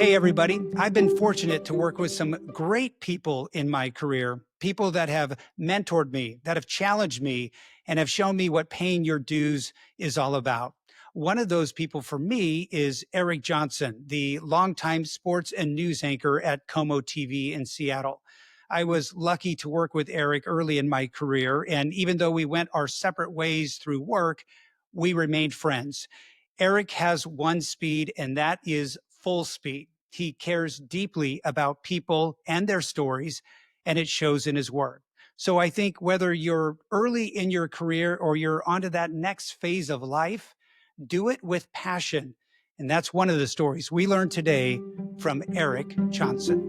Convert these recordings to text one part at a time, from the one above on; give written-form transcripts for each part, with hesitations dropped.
Hey, everybody. I've been fortunate to work with some great people in my career, people that have mentored me, that have challenged me, and have shown me what paying your dues is all about. One of those people for me is Eric Johnson, the longtime sports and news anchor at KOMO TV in Seattle. I was lucky to work with Eric early in my career, and even though we went our separate ways through work, we remained friends. Eric has one speed, and that is full speed. He cares deeply about people and their stories, and it shows in his work. So I think whether you're early in your career or you're onto that next phase of life, do it with passion. And that's one of the stories we learned today from Eric Johnson.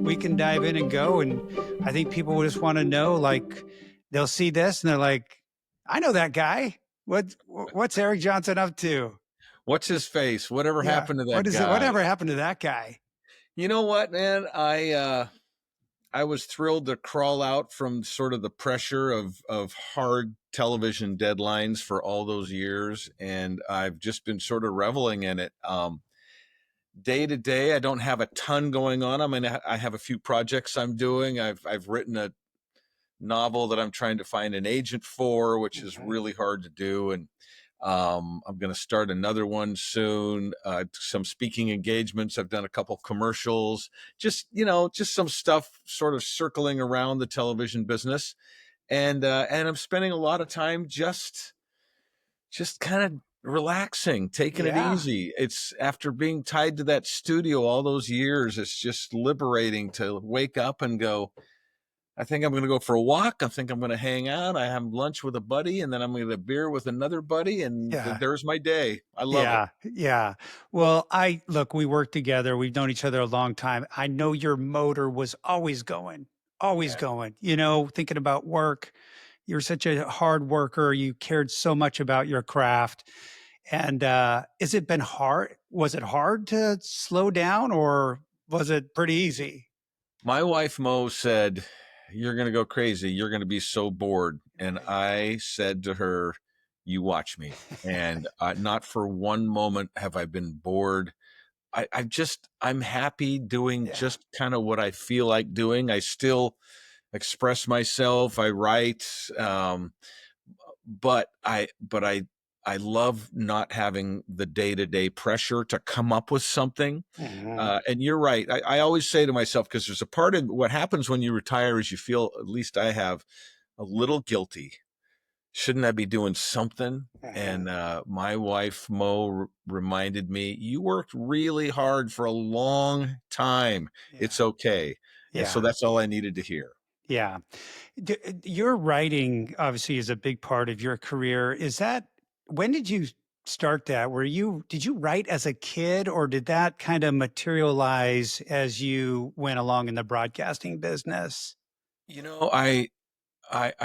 We can dive in and go. And I think people will just want to know, like, they'll see this and they're like, I know that guy. What's Eric Johnson up to? What's his face? Whatever Yeah. happened to What that is it? guy? Whatever happened to that guy? You know what, man? I was thrilled to crawl out from sort of the pressure of hard television deadlines for all those years, and I've just been sort of reveling in it. Day to day, I don't have a ton going on. I mean, I have a few projects I'm doing. I've written a novel that I'm trying to find an agent for, which is really hard to do, and I'm going to start another one soon. Some speaking engagements. I've done a couple commercials, just some stuff sort of circling around the television business. And I'm spending a lot of time just kind of relaxing, taking it Yeah. easy. It's after being tied to that studio all those years, it's just liberating to wake up and go, I think I'm going to go for a walk. I think I'm going to hang out. I have lunch with a buddy, and then I'm going to get a beer with another buddy, and Yeah. there's my day. I love it. Yeah. Well, look, we work together. We've known each other a long time. I know your motor was always going, always Yeah. going, thinking about work. You're such a hard worker. You cared so much about your craft. And has it been hard? Was it hard to slow down or was it pretty easy? My wife, Mo, said, "You're going to go crazy. You're going to be so bored." And Right. I said to her, "You watch me." And not for one moment have I been bored. I'm happy doing Yeah. just kind of what I feel like doing. I still express myself. I write. But I love not having the day-to-day pressure to come up with something. Mhm. And you're right. I always say to myself, because there's a part of what happens when you retire is you feel, at least I have, a little guilty. Shouldn't I be doing something? And Mhm. my wife, Mo, reminded me, you worked really hard for a long time. Yeah. It's okay. And so Yeah. that's all I needed to hear. Yeah. Your writing obviously is a big part of your career. When did you start that? Did you write as a kid or did that kind of materialize as you went along in the broadcasting business? You know, I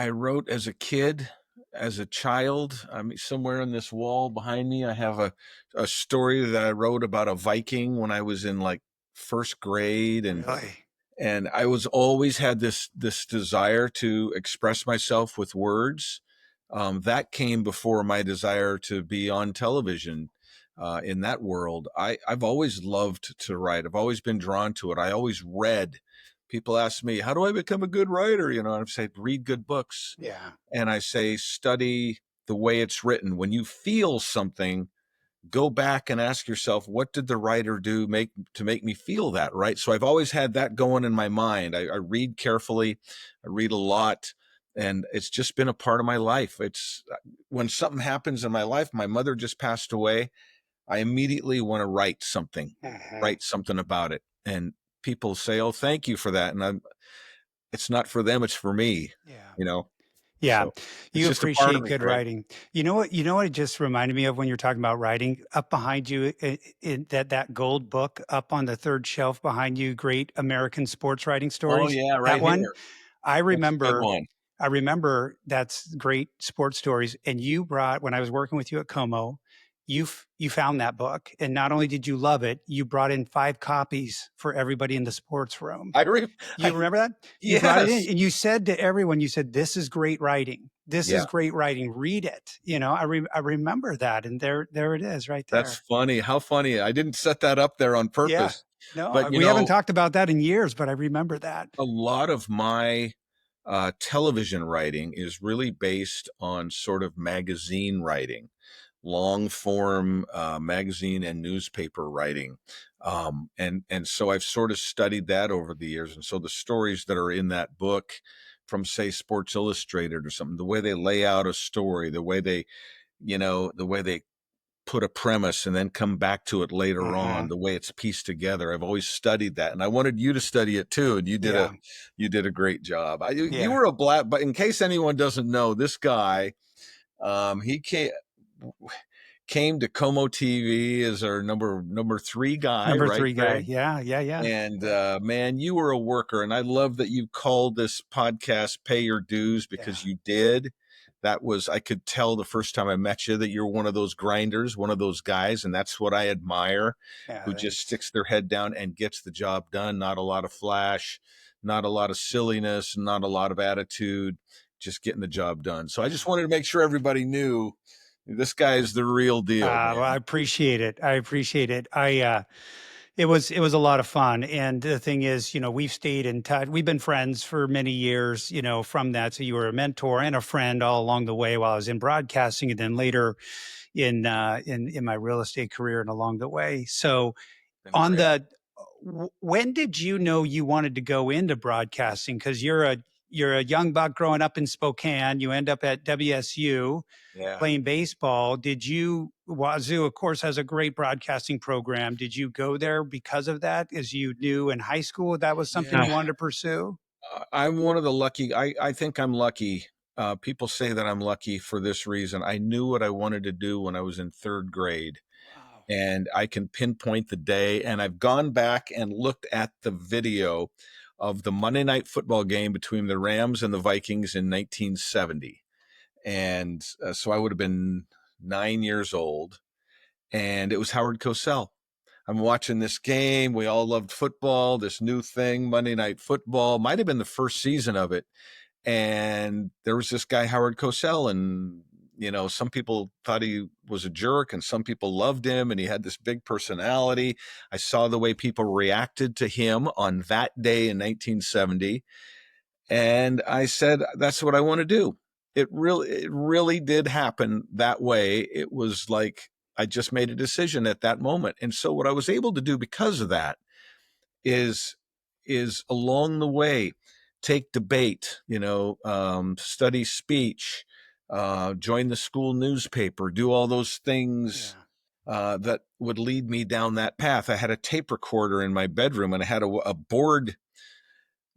wrote as a kid, as a child. I mean, somewhere in this wall behind me, I have a story that I wrote about a Viking when I was in like first grade, Really? and I was always had this desire to express myself with words. That came before my desire to be on television. In that world, I've always loved to write. I've always been drawn to it. I always read. People ask me, how do I become a good writer? And I say, read good books. Yeah. And I say, study the way it's written. When you feel something, go back and ask yourself, what did the writer do to make me feel that, right? So I've always had that going in my mind. I read carefully, I read a lot, and it's just been a part of my life. It's when something happens in my life, my mother just passed away, I immediately want to Mhm. write something about it. And people say, oh, thank you for that. And it's not for them, it's for me, Yeah. you know? Yeah, So it's you just a part of appreciate me, good Greg. writing. You know what it just reminded me of when you're talking about writing? Up behind you, in that gold book up on the third shelf behind you, Great American Sports Writing Oh Stories. yeah, That right one, here. I That's a good remember one. I remember that's great sports stories. And you brought when I was working with you at Como, you found that book, and not only did you love it, you brought in 5 copies for everybody in the sports room. I, re- You I remember that? You brought it in Yes. and you said to everyone, you said, "This is great writing. this is Yeah. great writing. Read it. I remember that, and there it is, right That's there. funny. How funny. I didn't set that up there on Yeah. purpose. No, But, we haven't talked about that in years, but I remember that. a lot of my television writing is really based on sort of magazine writing, long form magazine and newspaper writing. And so I've sort of studied that over the years. And so the stories that are in that book from, say, Sports Illustrated or something, the way they lay out a story, the way they put a premise and then come back to it later on, Uh-huh. the way it's pieced together. I've always studied that, and I wanted you to study it too, and Yeah. you did a great job. You Yeah. were a black, but in case anyone doesn't know, this guy, he came to KOMO TV as our number 3 guy, Number right, three guy. Greg? Yeah. Yeah. Yeah. And Yeah. man, you were a worker, and I love that you called this podcast "Pay Your Dues" Yeah. because you did. I could tell the first time I met you that you're one of those grinders, one of those guys, and that's what I admire, Yeah. who just Thanks. sticks their head down and gets the job done. Not a lot of flash, not a lot of silliness, not a lot of attitude, just getting the job done. So I just Yeah. wanted to make sure everybody knew this guy is the real deal, Well, I man. appreciate it. I appreciate it. It was a lot of fun. And the thing is, we've stayed in touch. We've been friends for many years, from that. So you were a mentor and a friend all along the way while I was in broadcasting, and then later in my real estate career and along the way. So Been on great. the when did you know you wanted to go into broadcasting? Because you're a young buck growing up in Spokane. You end up at WSU Yeah. playing baseball. Wazoo, of course, has a great broadcasting program. Did you go there because of that? As you knew in high school, that was something you Yeah. wanted to pursue? I'm one of the lucky. I think I'm lucky. People say that I'm lucky for this reason. I knew what I wanted to do when I was in third grade, Wow. and I can pinpoint the day. And I've gone back and looked at the video of the Monday night football game between the Rams and the Vikings in 1970. And so I would have been 9 years old, and it was Howard Cosell. I'm watching this game. We all loved football, this new thing, Monday Night Football. Might have been the first season of it. And there was this guy, Howard Cosell, and some people thought he was a jerk and some people loved him, and he had this big personality. I saw the way people reacted to him on that day in 1970. And I said, that's what I want to do. It really did happen that way. It was like I just made a decision at that moment. And so what I was able to do because of that is along the way take debate, study speech, join the school newspaper, do all those things Yeah. that would lead me down that path. I had a tape recorder in my bedroom, and I had a board,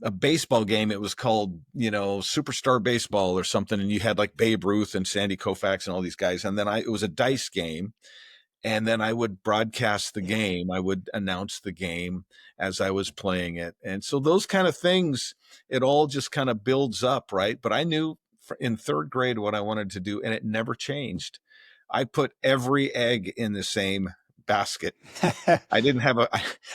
a baseball game. It was called, Superstar Baseball or something. And you had like Babe Ruth and Sandy Koufax and all these guys. And then it was a dice game. And then I would broadcast the Yeah. game. I would announce the game as I was playing it. And so those kind of things, it all just kind of builds up, right? But I knew in third grade what I wanted to do, and it never changed. I put every egg in the same basket. I didn't have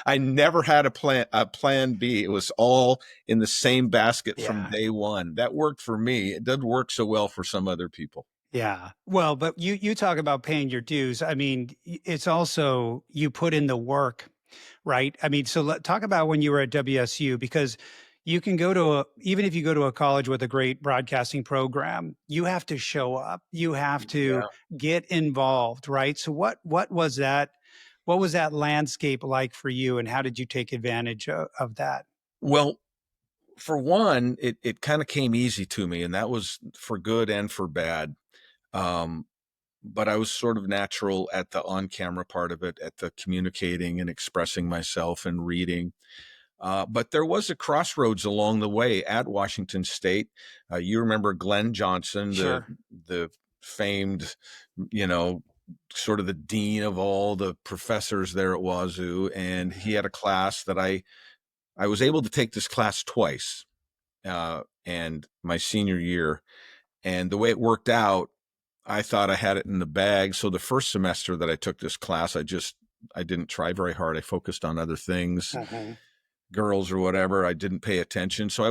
I never had a plan B. It was all in the same basket from Yeah. day one. That worked for me. It doesn't work so well for some other people. Yeah. Well, but you talk about paying your dues. I mean, it's also you put in the work, right? I mean, so talk about when you were at WSU, because you can go to even if you go to a college with a great broadcasting program, you have to show up. You have to Yeah. get involved, right? So what was that? What was that landscape like for you, and how did you take advantage of that? Well, for one, it kind of came easy to me, and that was for good and for bad. Um, but I was sort of natural at the on-camera part of it, at the communicating and expressing myself and reading. But there was a crossroads along the way at Washington State. You remember Glenn Johnson, the Sure. the famed, you know, sort of the dean of all the professors there at Wazoo, and he Mhm. had a class that I was able to take this class twice, and my senior year, and the way it worked out, I thought I had it in the bag. So the first semester that I took this class, I didn't try very hard. I focused on other things. Uh-huh. girls or whatever. I didn't pay attention. So I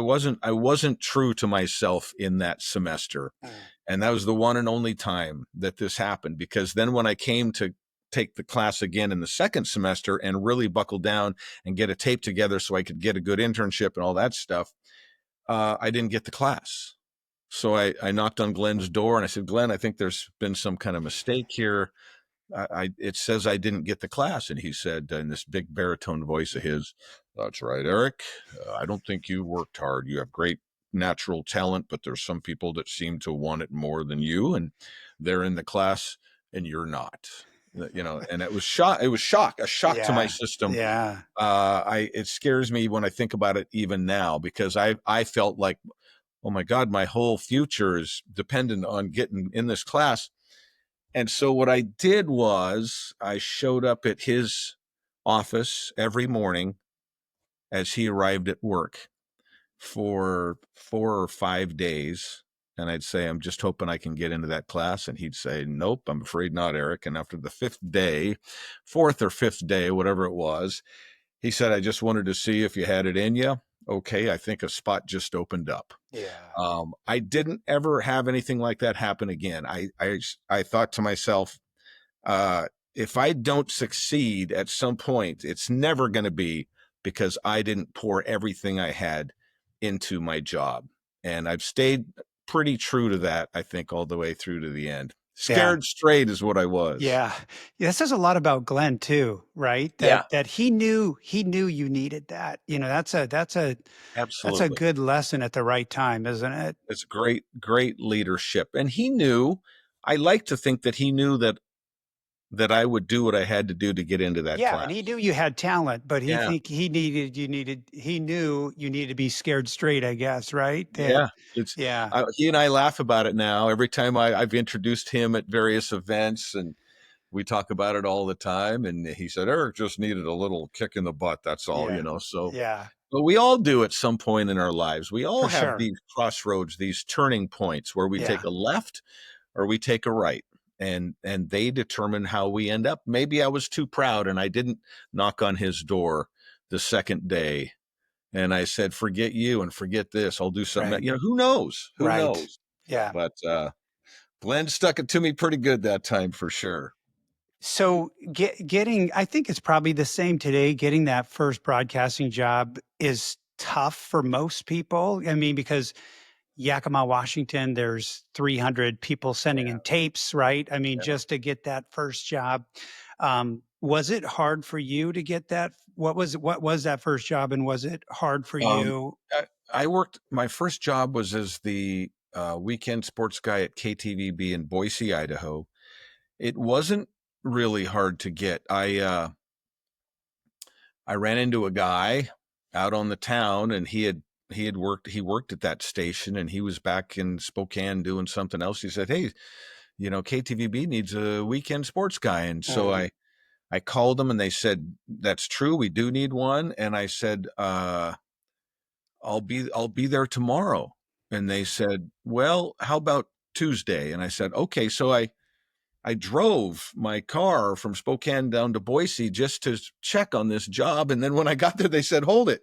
wasn't true to myself in that semester. Mm. And that was the one and only time that this happened, because then when I came to take the class again in the second semester and really buckle down and get a tape together so I could get a good internship and all that stuff, I didn't get the class. So I knocked on Glenn's door and I said, Glenn, I think there's been some kind of mistake here. It says I didn't get the class. And he said, in this big baritone voice of his, that's right, Eric. I don't think you worked hard. You have great natural talent, but there's some people that seem to want it more than you, and they're in the class and you're not. And it was a shock to my Yeah. system. Yeah. It scares me when I think about it even now, because I felt like, oh my God, my whole future is dependent on getting in this class. And so what I did was I showed up at his office every morning as he arrived at work for 4 or 5 days. And I'd say, I'm just hoping I can get into that class. And he'd say, nope, I'm afraid not, Eric. And after the fourth or fifth day, whatever it was, he said, I just wanted to see if you had it in you. Okay, I think a spot just opened up. Yeah. I didn't ever have anything like that happen again. I thought to myself, uh, if I don't succeed at some point, it's never going to be because I didn't pour everything I had into my job. And I've stayed pretty true to that, I think, all the way through to the end. Yeah. Scared straight is what I was. Yeah. Yeah, that says a lot about Glenn too, right? Yeah, That he knew you needed that. That's a absolutely. good lesson at the right time, isn't it? It's great, great leadership. And he knew, I like to think that he knew that I would do what I had to do to get into that Yeah, and he class. knew you had talent, but Yeah. he knew you needed to be scared straight, I guess, right? Yeah, it's Yeah. he and I laugh about it now. Every time I've introduced him at various events, and we talk about it all the time. And he said, Eric just needed a little kick in the butt. That's all, Yeah. So, Yeah, but we all do at some point in our lives. We all for have sure. these crossroads, these turning points where we take Yeah. a left or we take a right. And they determine how we end up. Maybe I was too proud and I didn't knock on his door the second day, and I said, forget you and forget this. I'll do something. Right. Who knows? Who Right. knows? Yeah. But Glenn stuck it to me pretty good that time for sure. So getting, I think it's probably the same today. Getting that first broadcasting job is tough for most people. I mean, because Yakima, Washington, there's 300 people sending Yeah. in tapes, right? I mean, Yeah. just to get that first job. Was it hard for you to get that? What was that first job, and was it hard for Um, you? I worked, my first job was as the weekend sports guy at KTVB in Boise, Idaho. It wasn't really hard to get. I ran into a guy out on the town, and he worked at that station, and he was back in Spokane doing something else. He said, hey, KTVB needs a weekend sports guy. And so Mm, I called them and they said, that's true. We do need one. And I said, I'll be there tomorrow. And they said, well, how about Tuesday? And I said, okay. So I drove my car from Spokane down to Boise just to check on this job. And then when I got there, they said, hold it.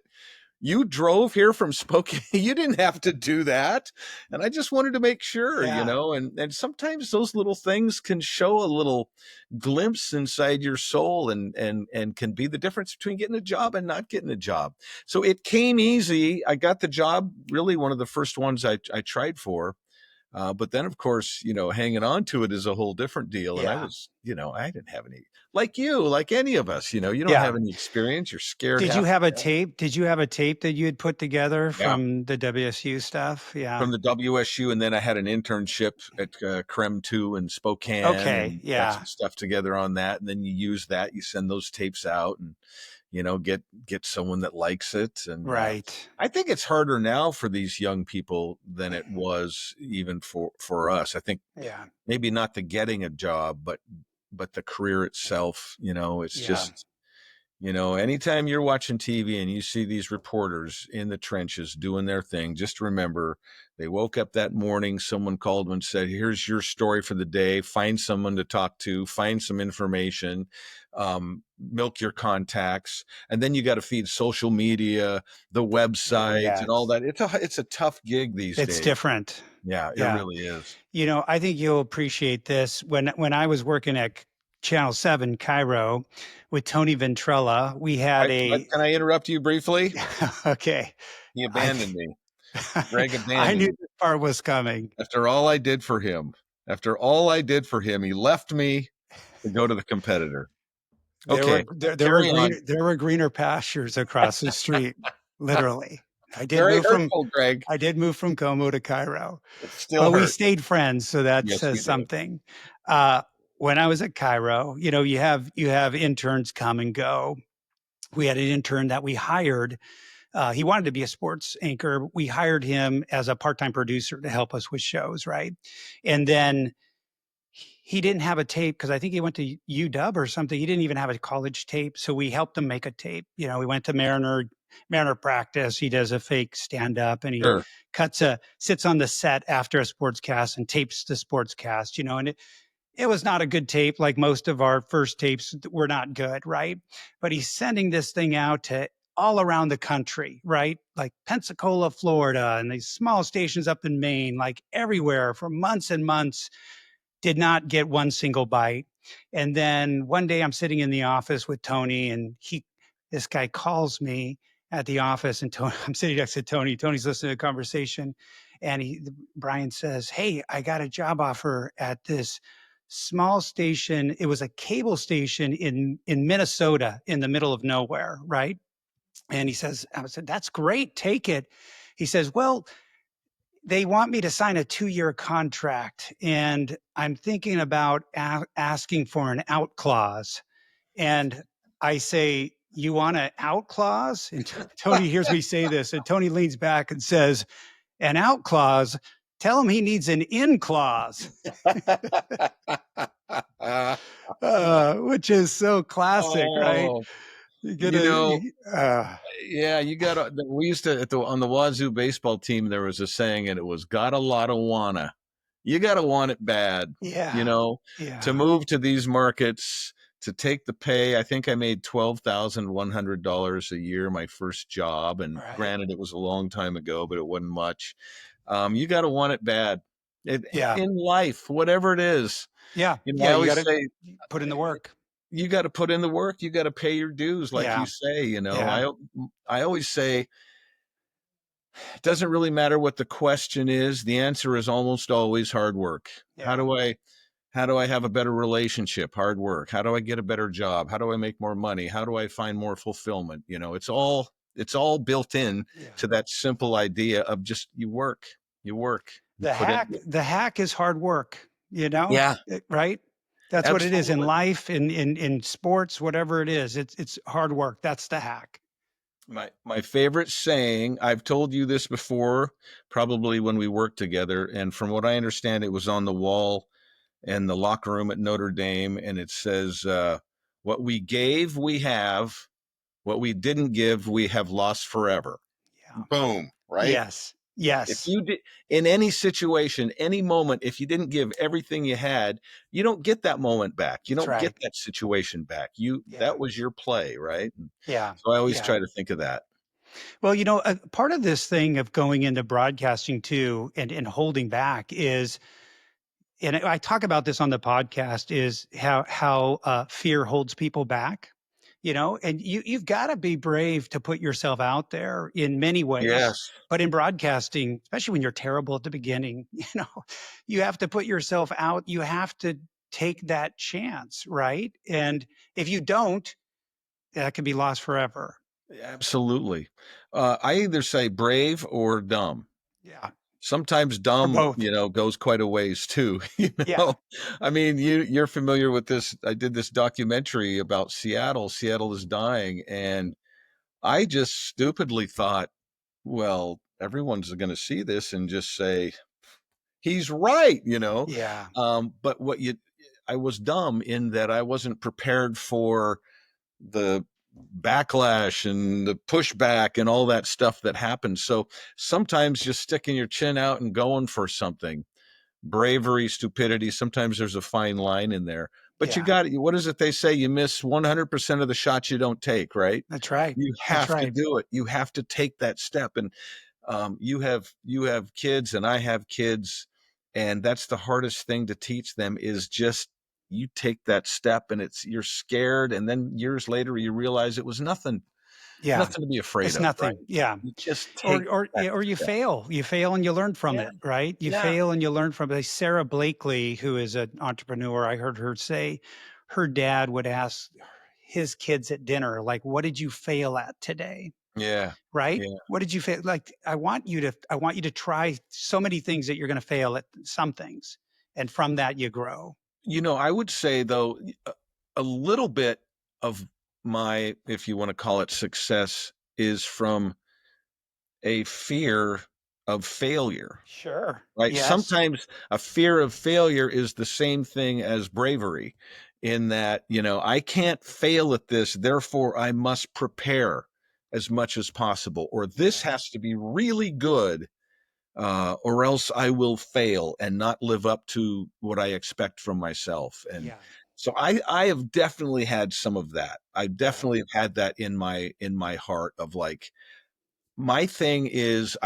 You drove here from Spokane. You didn't have to do that. And I just wanted to make sure, yeah, and sometimes those little things can show a little glimpse inside your soul, and can be the difference between getting a job and not getting a job. So it came easy. I got the job, really one of the first ones I tried for. But then, of course, hanging on to it is a whole different deal. And yeah, I didn't have any, like you, like any of us, you don't yeah. have any experience. You're scared Did you half have a the time. tape? Did you have a tape that you had put together Yeah. from the WSU stuff? Yeah. From the WSU. And then I had an internship at Creme 2 in Spokane, Okay. and got Yeah. some stuff together on that. And then you use that, you send those tapes out, and, get someone that likes it. And Right. I think it's harder now for these young people than it was even for us. I think Yeah. maybe not the getting a job, but the career itself, it's Yeah. just, Anytime you're watching TV and you see these reporters in the trenches doing their thing, just remember they woke up that morning, someone called them and said, here's your story for the day. Find someone to talk to, find some information, milk your contacts. And then you got to feed social media, the websites and all Yes. that. It's a tough gig these It's days. different. Yeah, it Yeah. really is. I think you'll appreciate this. When I was working at Channel 7 Cairo with Tony Ventrella, we had But a can I interrupt you briefly? okay. He I abandoned me. Greg I abandoned knew me. this part was coming. After all I did for him, he left me to go to the competitor. Okay, carry on. There were greener pastures across the street, literally. I did Very move from hurtful, Greg. I did move from Como to Cairo, It still but we hurt. stayed friends, so that Yes, you says did. something. Uh, when I was at Cairo, you have interns come and go. We had an intern that we hired. He wanted to be a sports anchor. We hired him as a part-time producer to help us with shows, right? And then he didn't have a tape because I think he went to UW or something. He didn't even have a college tape, so we helped him make a tape. We went to Mariner practice. He does a fake stand up and he Sure. sits on the set after a sports cast and tapes the sports cast. And it was not a good tape. Like most of our first tapes were not good, right? But he's sending this thing out to all around the country, right? Like Pensacola, Florida, and these small stations up in Maine, like everywhere for months and months. Did not get one single bite. And then one day I'm sitting in the office with Tony, and this guy calls me at the office, and I'm sitting next to Tony. Tony's listening to the conversation, and Brian says, "Hey, I got a job offer at this small station. It was a cable station in Minnesota, in the middle of nowhere, right?" And he says, "I said, that's great. Take it." He says, "Well, they want me to sign a 2-year contract, and I'm thinking about asking for an out clause." And I say, "You want an out clause?" And Tony hears me say this, and Tony leans back and says, "An out clause? Tell him he needs an in clause." Which is so classic, right? Oh, You get you a, know, uh, yeah, you got to. We used to on the Wazoo baseball team. There was a saying, and it was "Got a lot of wanna." You got to want it bad, yeah, to yeah, move to these markets, to take the pay. I think I made $12,100 a year my first job, and right, granted, it was a long time ago, but it wasn't much. You got to want it bad. yeah, In life, whatever it is. yeah, I yeah. You got always to say put in the work. you got to put in the work. You got to pay your dues, like you Yeah, say. yeah, I always say it doesn't really matter what the question is. The answer is almost always hard work. How yeah. do I how do I have a better relationship? Hard work. How do I get a better job? How do I make more money? How do I find more fulfillment? It's all built in Yeah. to that simple idea of just you work, you The put in. hack is hard work, Yeah, right? That's what it is in absolutely. life, in sports, whatever it is. It's hard work. That's the hack. My favorite saying, I've told you this before, probably when we worked together, and from what I understand, it was on the wall in the locker room at Notre Dame, and it says, "What we gave, we have. What we didn't give, we have lost forever." Yeah. Boom, right? Yes. If Yes. you did in any situation, any moment, if you didn't give everything you had, you don't get that moment back. You That's don't get right. that situation back. Yeah. That was your play, right? And Yeah. so I always Yeah. try to think of that. Well, part of this thing of going into broadcasting too, and holding back is, and I talk about this on the podcast, is how fear holds people back. And you've got to be brave to put yourself out there in many ways. Yes. But in broadcasting, especially when you're terrible at the beginning, you have to put yourself out. You have to take that chance, right? And if you don't, that could be lost forever. Absolutely. I either say brave or dumb. Yeah. Sometimes Or dumb, both. goes quite a ways too. Yeah. I mean, you're familiar with this. I did this documentary about Seattle. Seattle is dying, and I just stupidly thought, well, everyone's going to see this and just say he's right. Yeah. But I was dumb in that I wasn't prepared for the backlash and the pushback and all that stuff that happens. So sometimes just sticking your chin out and going for something, bravery, stupidity, sometimes there's a fine line in there. But you Yeah, got, what is it they say? You miss 100% of the shots you don't take, right? that's right. You That's have to right. do it. You have to take that step. And you have kids and I have kids, and that's the hardest thing to teach them is just you take that step, and you're scared, and then years later you realize it was nothing, Yeah, nothing to be afraid it's of, right? nothing. Yeah. You just Or take or that yeah, or you step. fail. You fail and you learn from Yeah, it, right? You yeah. fail and you learn from it. Like Sarah Blakely, who is an entrepreneur, I heard her say her dad would ask his kids at dinner, like, "What did you fail at today?" Yeah, Right? yeah. What did you fail? Like, I want you to try so many things that you're going to fail at some things, and from that you grow. I would say though, a little bit of my, if you want to call it success, is from a fear of failure. Sure. Right? Yes. Sometimes a fear of failure is the same thing as bravery, in that, I can't fail at this, therefore I must prepare as much as possible, or this Yes. has to be really good, or else I will fail and not live up to what I expect from myself. And Yeah. so I have definitely had some of that. I Yeah. definitely have had that in my heart of like, my thing is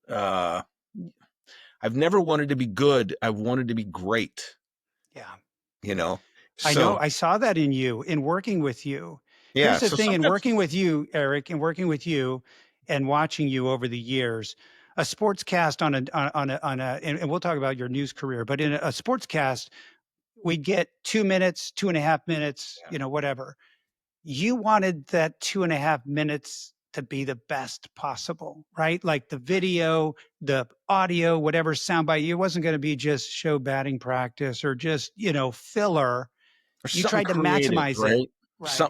uh I've never wanted to be good. I've wanted to be great, Yeah. you know? I know. So, I saw that in you in working with you. yeah. Here's the So thing in sometimes, working with you, Eric, and working with you and watching you over the years, a sportscast and we'll talk about your news career, but in a sportscast, we get 2 minutes, 2.5 minutes, yeah, whatever. You wanted that 2.5 minutes to be the best possible, right? Like the video, the audio, whatever soundbite, it wasn't going to be just show batting practice or just, filler. or You something tried to creative, maximize it. right? Right.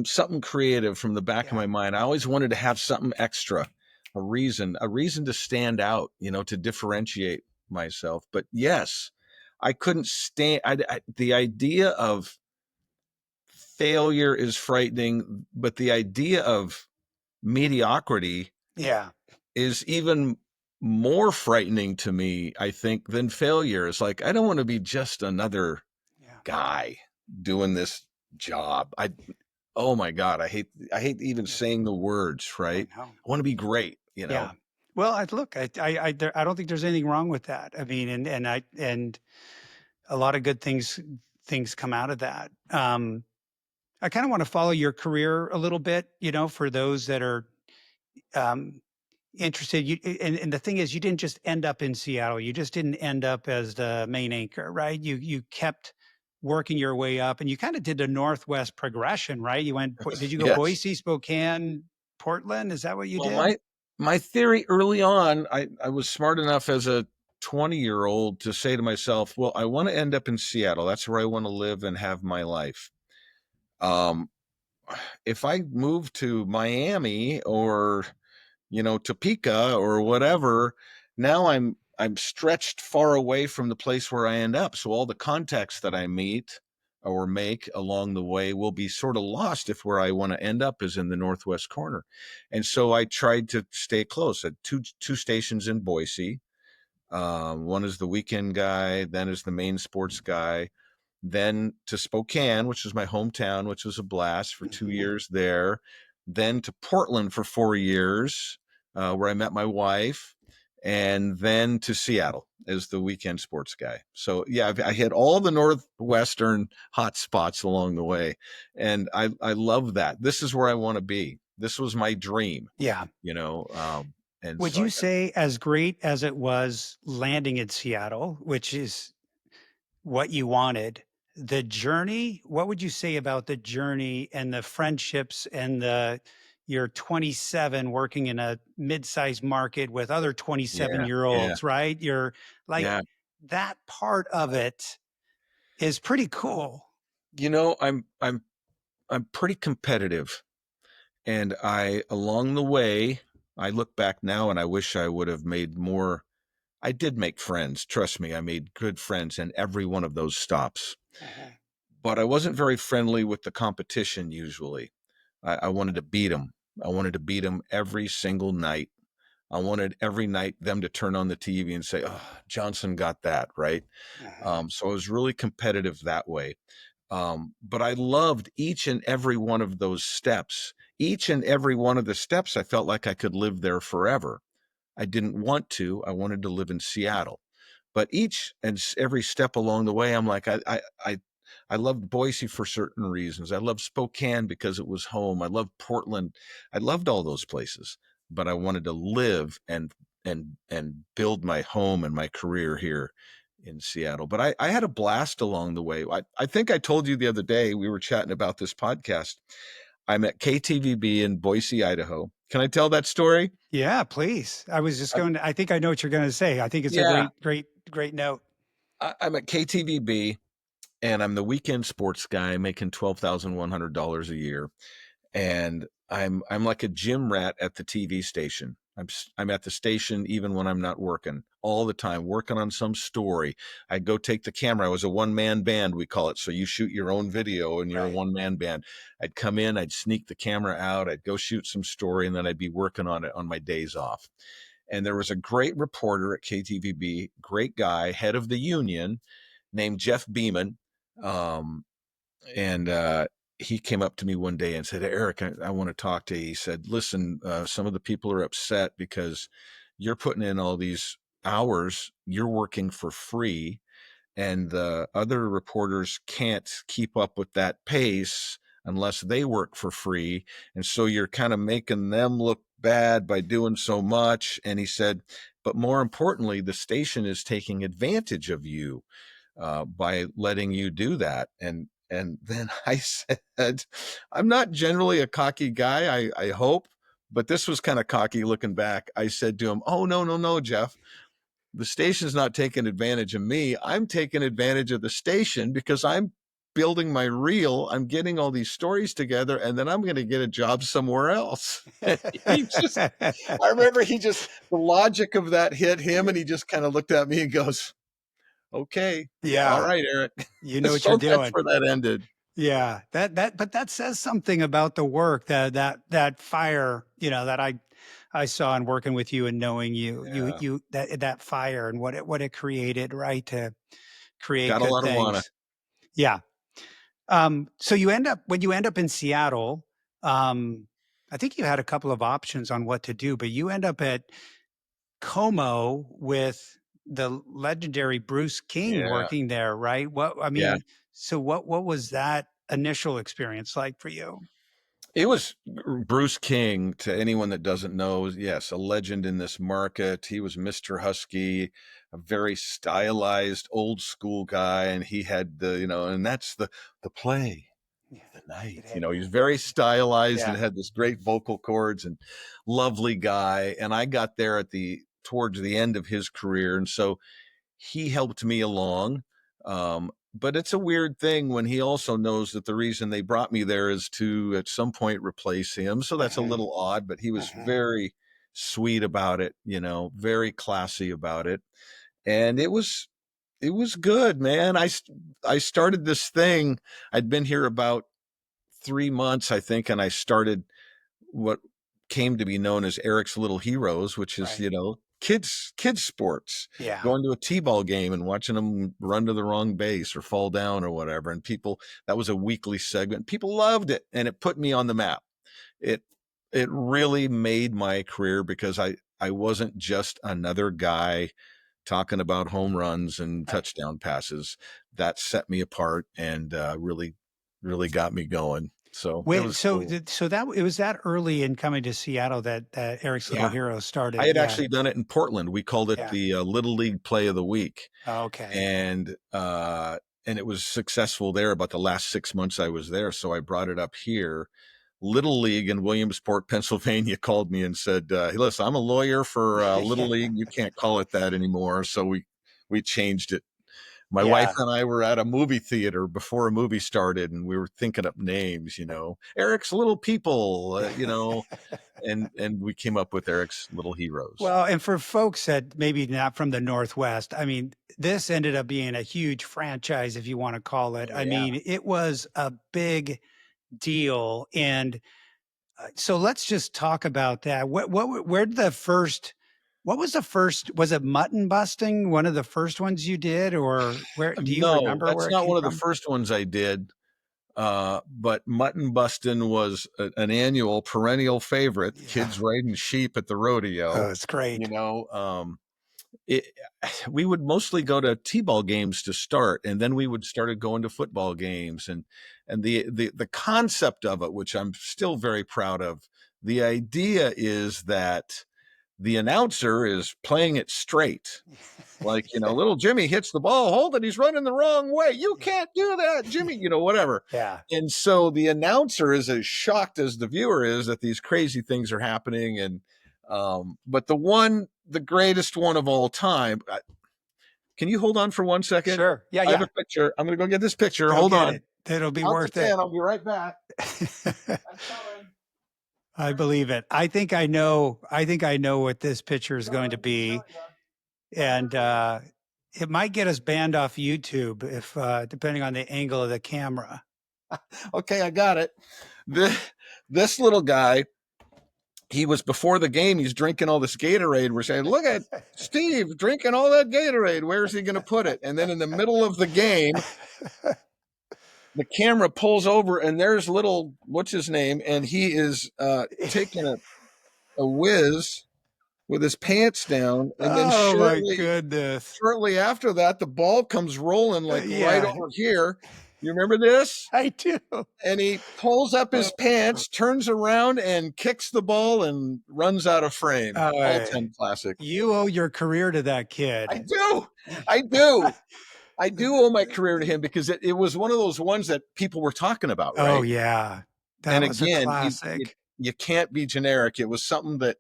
Something creative from the back of Yeah. my mind. I always wanted to have something extra, a reason to stand out, to differentiate myself. But yes, I couldn't stand, the idea of failure is frightening, but the idea of mediocrity Yeah. is even more frightening to me, I think, than failure. It's like, I don't want to be just another Yeah. guy doing this job. Oh my God, I hate even Yeah. saying the words, I right? know. I want to be great. Yeah. Well, look, I don't think there's anything wrong with that. I mean, and a lot of good things come out of that. I kind of want to follow your career a little bit, for those that are um, interested. And the thing is, you didn't just end up in Seattle. You just didn't end up as the main anchor, right? You kept working your way up, and you kind of did the Northwest progression, right? Did you go Yes. Boise, Spokane, Portland? Is that what you Well, did? my theory early on, I was smart enough as a 20-year-old to say to myself, well, I want to end up in Seattle. That's where I want to live and have my life. Um, if I move to Miami or Topeka or whatever, now I'm stretched far away from the place where I end up. So all the contacts that I meet or make along the way will be sort of lost if where I want to end up is in the northwest corner. And so I tried to stay close at two stations in Boise. One is the weekend guy, then is the main sports guy, then to Spokane, which is my hometown, which was a blast for two Mhm. years there, then to Portland for 4 years, where I met my wife, and then to Seattle as the weekend sports guy. So yeah, I hit all the northwestern hot spots along the way, and I love that. This is where I want to be. This was my dream, Yeah. and Would so I you got. say, as great as it was landing in Seattle, which is what you wanted, the journey, what would you say about the journey and the friendships and you're 27 working in a mid-sized market with other 27 Yeah, year yeah, olds, right? You're like yeah. that part of it is pretty cool. I'm pretty competitive. And along the way, I look back now and I wish I would have made more. I did make friends. Trust me, I made good friends in every one of those stops. Mhm. but I wasn't very friendly with the competition usually. I wanted to beat them. I wanted to beat them every single night. I wanted every night them to turn on the TV and say, "Oh, Johnson got that," right? Uh-huh. So I was really competitive that way. But I loved each and every one of those steps. Each and every one of the steps, I felt like I could live there forever. I didn't want to. I wanted to live in Seattle. But each and every step along the way, I'm like, I loved Boise for certain reasons. I loved Spokane because it was home. I loved Portland. I loved all those places, but I wanted to live and build my home and my career here in Seattle. But I had a blast along the way. I think I told you the other day, we were chatting about this podcast. I'm at KTVB in Boise, Idaho. Can I tell that story? Yeah, please. I was just Uh, going to, I think I know what you're going to say. I think it's a yeah, great note. I'm at KTVB and I'm the weekend sports guy making $12,100 a year. And I'm like a gym rat at the TV station. I'm at the station even when I'm not working, all the time, working on some story. I'd go take the camera. I was a one-man band, we call it. So you shoot your own video and you're a Right. one-man band. I'd come in, I'd sneak the camera out, I'd go shoot some story, and then I'd be working on it on my days off. And there was a great reporter at KTVB, great guy, head of the union, named Jeff Beeman. Um, and he came up to me one day and said, "Eric, I want to talk to you." He said, "Listen, some of the people are upset because you're putting in all these hours, you're working for free, and the other reporters can't keep up with that pace unless they work for free. And so you're kind of making them look bad by doing so much." And he said, "But more importantly, the station is taking advantage of you by letting you do that." And then I said, "I'm not generally a cocky guy, I hope, but this was kind of cocky looking back." I said to him, "Oh, no, no, no, Jeff. The station's not taking advantage of me. I'm taking advantage of the station because I'm building my reel. I'm getting all these stories together, and then I'm going to get a job somewhere else." And he just, I remember the logic of that hit him, and he just kind of looked at me and goes, "Okay, all Yeah, right, Eric." you know what you're So that's doing. where that ended. Yeah, but that says something about the work that fire, that I saw in working with you and knowing you, Yeah, that fire and what it created, right? To create got a good lot of wanna. things. Yeah. So you end up when you end up in Seattle, um, I think you had a couple of options on what to do, but you end up at KOMO with the legendary Bruce King Yeah, working there, right? What I yeah. mean, so what was that initial experience like for you? It was Bruce King, to anyone that doesn't know, yes, a legend in this market. He was Mr. Husky, a very stylized old school guy, and he had and that's the play Yeah, of the night. it had He was very stylized and yeah. had this great vocal cords and lovely guy. And I got there towards the end of his career, and so he helped me along. But it's a weird thing when he also knows that the reason they brought me there is to at some point replace him. So that's a Uh-huh, little odd, but he was uh-huh. very sweet about it, very classy about it. And it was good, man. I started this thing. I'd been here about 3 months, I think, and I started what came to be known as Eric's Little Heroes, which is, Right. kids sports, Yeah. going to a T-ball game and watching them run to the wrong base or fall down or whatever. And that was a weekly segment. People loved it, and it put me on the map. It it really made my career because I wasn't just another guy talking about home runs and Right. touchdown passes. That set me apart and really, really got me going. So it Wait, was so cool. so that it was that early in coming to Seattle that Eric's Little Yeah. Hero I started. had Yeah. actually done it in Portland. We called it Yeah. the Little League Play of the Week, Okay. and it was successful there. About the last 6 months I was there, so I brought it up here. Little League in Williamsport, Pennsylvania, called me and said, "Hey, listen, I'm a lawyer for Yeah. Little League. You can't call it that anymore." So we changed it. My wife Yeah. and I were at a movie theater before a movie started, and we were thinking up names, Eric's Little People, and we came up with Eric's Little Heroes. Well, and for folks that maybe not from the Northwest, I mean, this ended up being a huge franchise, if you want to call it. Oh I yeah. mean, it was a big deal. And so let's just talk about that. Where did the first, what was the first, was it mutton busting? One of the first ones you did, or where, do you No, remember where that's it not came one of the from? first ones I did. But mutton bustin' was an annual perennial favorite. Yeah. Kids riding sheep at the Oh, rodeo. it's You great. know, it, we would mostly go to t-ball games to start, and then we would started going to football games, and the concept of it, which I'm still very proud of. The idea is that the announcer is playing it straight. Like, little Jimmy hits the ball, hold it, he's running the wrong way. You can't do that, Jimmy, whatever. Yeah. And so the announcer is as shocked as the viewer is that these crazy things are happening. And, but the greatest one of all time, can you hold on for 1 second? Sure. Yeah. I have a Yeah. picture. I'm going to go get this picture. Go Hold get on. it. It'll be Count to worth 10. it. I'll be right back. I'm coming. I believe it. I think I know what this picture is going to be. And it might get us banned off YouTube if depending on the angle of the camera. Okay, I got it. This little guy, he was before the game, he's drinking all this Gatorade. We're saying, look at Steve drinking all that Gatorade. Where's he going to put it? And then in the middle of the game, the camera pulls over and there's little, what's his name? And he is taking a whiz with his pants down. And then Oh my goodness. shortly after that, the ball comes rolling like right Yeah, over here. You remember this? I do. And he pulls up his pants, turns around and kicks the ball and runs out of frame. All Uh, 10 classic. you owe your career to that I kid. do. I do. I do owe my career to him because it was one of those ones that people were talking about, Oh right? yeah, that And was a again, classic. you can't be generic. It was something that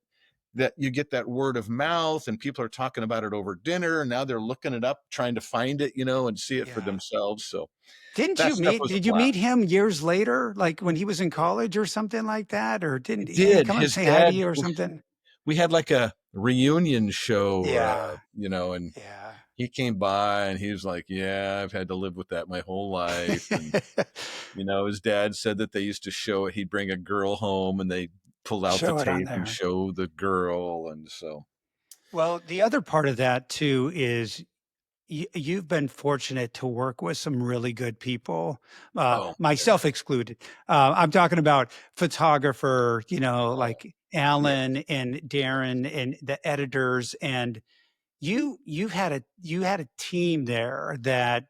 you get that word of mouth and people are talking about it over dinner. And now they're looking it up, trying to find it, and see it for Yeah. themselves. So Didn't that you stuff meet? was a Did you meet blast. him years later, like when he was in college or something like that, or I didn't he did. come and His say hi to dad, you or something? we had like a reunion show, Yeah, and yeah. he came by and he was like, yeah, I've had to live with that my whole life. And, his dad said that they used to show it. He'd bring a girl home and they pull out the Show it on tape and there. show the girl. And so, Well, the other part of that too is you've been fortunate to work with some really good people, oh, myself excluded. I'm talking about photographer, oh, like yes. Alan and Darren and the editors, and you had a team there that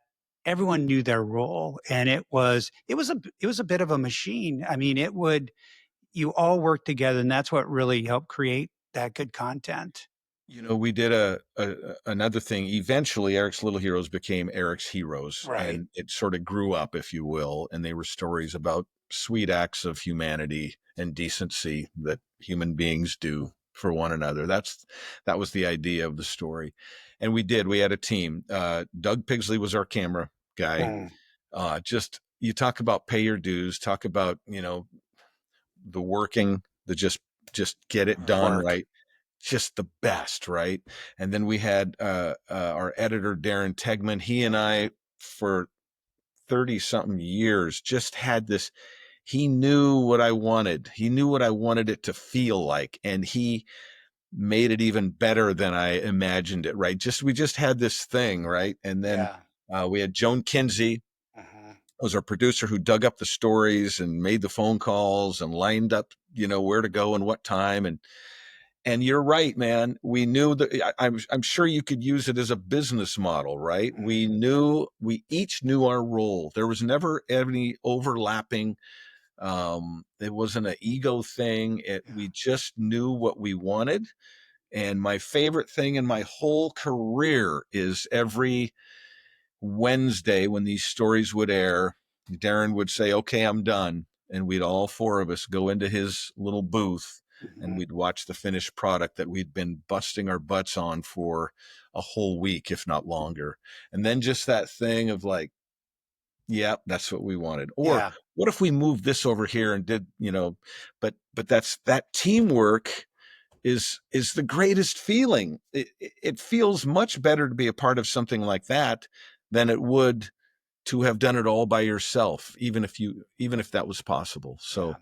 everyone knew their role, and it was a bit of a machine. I mean, you all worked together, and that's what really helped create that good content. We did another thing. Eventually, Eric's Little Heroes became Eric's Heroes, Right. and it sort of grew up, if you will. And they were stories about sweet acts of humanity and decency that human beings do for one another. That was the idea of the story, and we had a team. Doug Pigsley was our camera guy. Mm, Just you talk about pay your dues. Talk about the working, the just get it done work. right, just the best, right? And then we had our editor Darren Tegman. He and I, for 30 something years, just had this. He knew what I wanted. He knew what I wanted it to feel like, and he made it even better than I imagined it. Right? We just had this thing, right? And then Yeah. we had Joan Kinsey Uh-huh. was our producer who dug up the stories and made the phone calls and lined up, where to go and what time. And you're right, man. We knew that I'm sure you could use it as a business model, right? Mhm. We each knew our role. There was never any overlapping. It wasn't an ego thing. We just knew what we wanted. And my favorite thing in my whole career is every Wednesday when these stories would air, Darren would say, okay, I'm done. And we'd all four of us go into his little booth and Mhm. we'd watch the finished product that we'd been busting our butts on for a whole week, if not longer. And then just that thing of like, yeah, that's what we wanted. Or Yeah. what if we moved this over here and did, but that's that teamwork is the greatest feeling. It feels much better to be a part of something like that than it would to have done it all by yourself, even if that was possible. Yeah. So,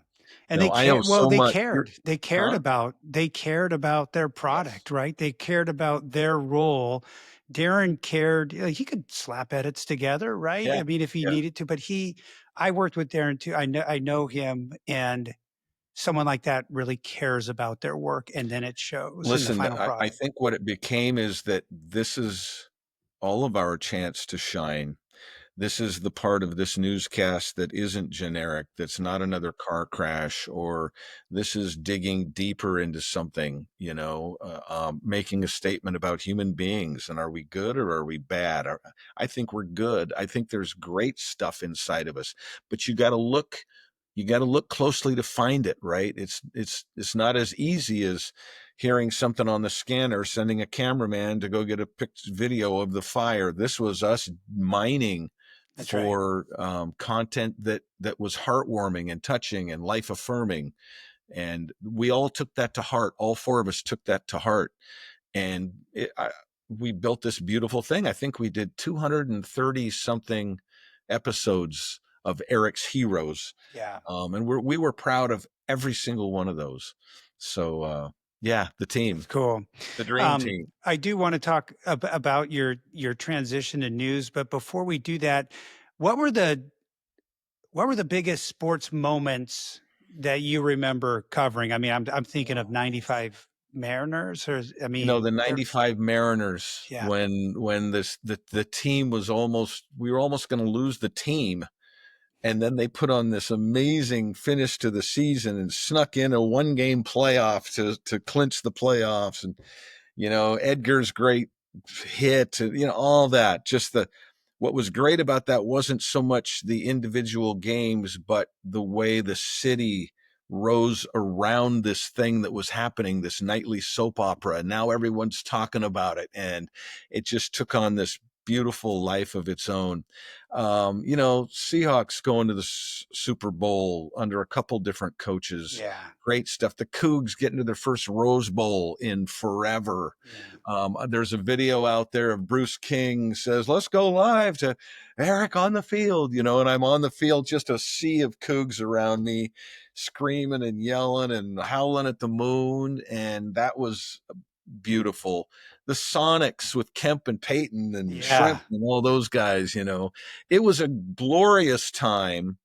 And no, they I owe cared well, so they much. cared. Huh? They cared about their Yes. product, right? They cared about their role. Darren cared, he could slap edits together, right? Yeah. I mean, if he Yeah. needed to, but I worked with Darren too. I know him, and someone like that really cares about their work, and then it shows in the Listen, final I product. think what it became is that this is all of our chance to shine. This is the part of this newscast that isn't generic, that's not Mhm. another car crash, or this is digging deeper into something, making a statement about human beings. And are we good or are we bad? I think we're good. I think there's great stuff inside of us, but you got to look closely to find it, right? It's not as easy as hearing something on the scanner, sending a cameraman to go get a video of the fire. This was us mining That's right. for content that was heartwarming and touching and life affirming, and we all took that to heart. All four of us took that to heart, and we built this beautiful thing. I think we did 230 something episodes of Eric's Heroes, Yeah. and we were proud of every single one of those. So yeah, the That's team, cool. the dream team. I do want to talk about your transition to news, but before we do that, what were the what were the biggest sports moments that you remember covering? I mean, I'm thinking of '95 Mariners, or I The mean, they're 95 Mariners, yeah, when the team was almost, we were almost going to lose the team, and then they put on this amazing finish to the season and snuck in a one game playoff to clinch the playoffs. And Edgar's great hit, all that. Just what was great about that wasn't so much the individual games, but the way the city rose around this thing that was happening, this nightly soap opera. And now everyone's talking about it. And it just took on this beautiful life of its own. Seahawks going to the Super Bowl under a couple different coaches. yeah, Great stuff. The Cougs getting to their first Rose Bowl in forever. yeah, There's a video out there of Bruce King says, "Let's go live to Eric on the field," and I'm on the field, just a sea of Cougs around me, screaming and yelling and howling at the moon. And that was beautiful. The Sonics with Kemp and Peyton and yeah, Shrimp and all those guys, it was a glorious time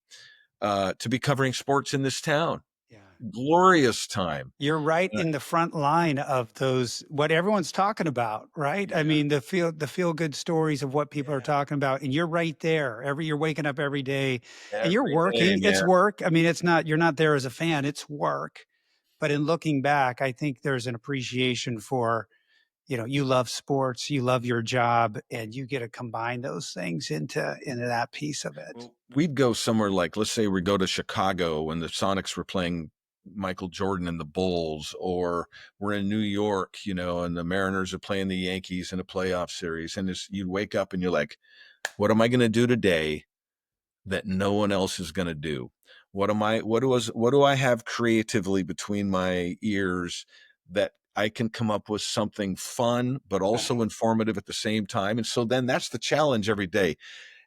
to be covering sports in this town. yeah. Glorious time. You're right Uh, in the front line of those what everyone's talking about, right? I yeah, mean, the feel good stories of what people are yeah. talking about, and you're right there. You're waking up every day, and you're Every day, working. It's man. work. I mean, it's not you're not there as a fan. It's work. But in looking back, I think there's an appreciation for, you love sports, you love your job, and you get to combine those things into that piece of it. Well, we'd go somewhere like, let's say we go to Chicago when the Sonics were playing Michael Jordan and the Bulls, or we're in New York, and the Mariners are playing the Yankees in a playoff series. And you'd wake up and you're like, what am I going to do today that no one else is going to do? What do I have creatively between my ears that I can come up with something fun, but also Right. informative at the same time? And so then that's the challenge every day.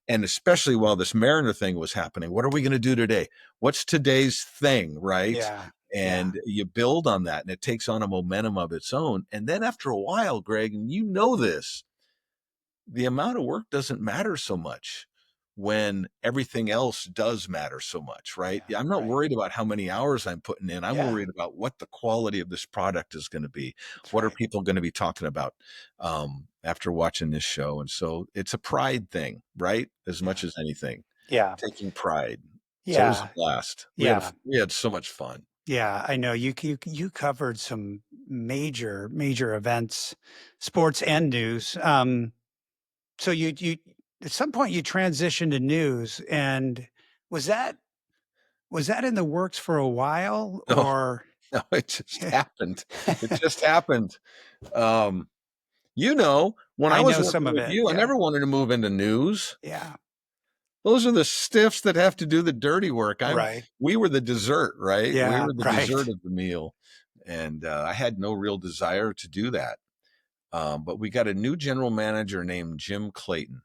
And especially while this Mariner thing was happening, what are we going to do today? What's today's thing, right? Yeah. Yeah. And you build on that, and it takes on a momentum of its own. And then after a while, Greg, and you know this, the amount of work doesn't matter so much when everything else does matter so much, right? Yeah. Yeah, I'm not Right. worried about how many hours I'm putting in. I'm Yeah. worried about what the quality of this product is going to be. That's What are right. people going to be talking about after watching this show? And so it's a pride thing, right? As Yeah. much as anything, Yeah. taking pride. So it was a Yeah. blast. Yeah. We had so much fun. Yeah. I know you covered some major events, sports and news. So you at some point you transitioned to news, and was that was that in the works for a while, Oh, or No, it just happened. It just happened. Um, when I I was know working some of with it. you, I Yeah. never wanted to move into news. Yeah. Those are the stiffs that have to do the dirty work. Right. We were the dessert, right? We Yeah. were the dessert Right. of the meal. And I had no real desire to do that. But we got a new general manager named Jim Clayton.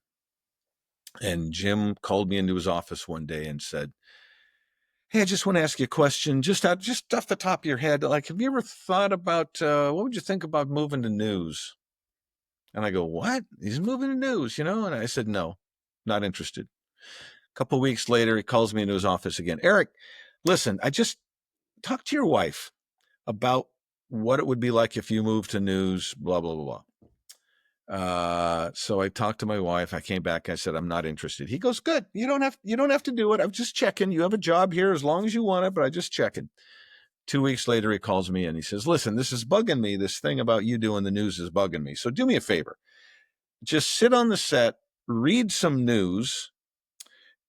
And Jim called me into his office one day and said, "Hey, I just want to ask you a question, just off the top of your head. Like, have you ever thought about what would you think about moving to news?" And I go, "What? He's moving to news, you know?" And I said, "No, not interested." A couple of weeks later, he calls me into his office again. "Eric, listen, I just talked to your wife about what it would be like if you moved to news, blah, blah, blah, blah." So I talked to my wife. I came back. I said, "I'm not interested." He goes, "Good. You don't have to do it. I'm just checking. You have a job here as long as you want it, but I just checking." 2 weeks later, he calls me and he says, "Listen, this is bugging me. This thing about you doing the news is bugging me. So do me a favor. Just sit on the set, read some news.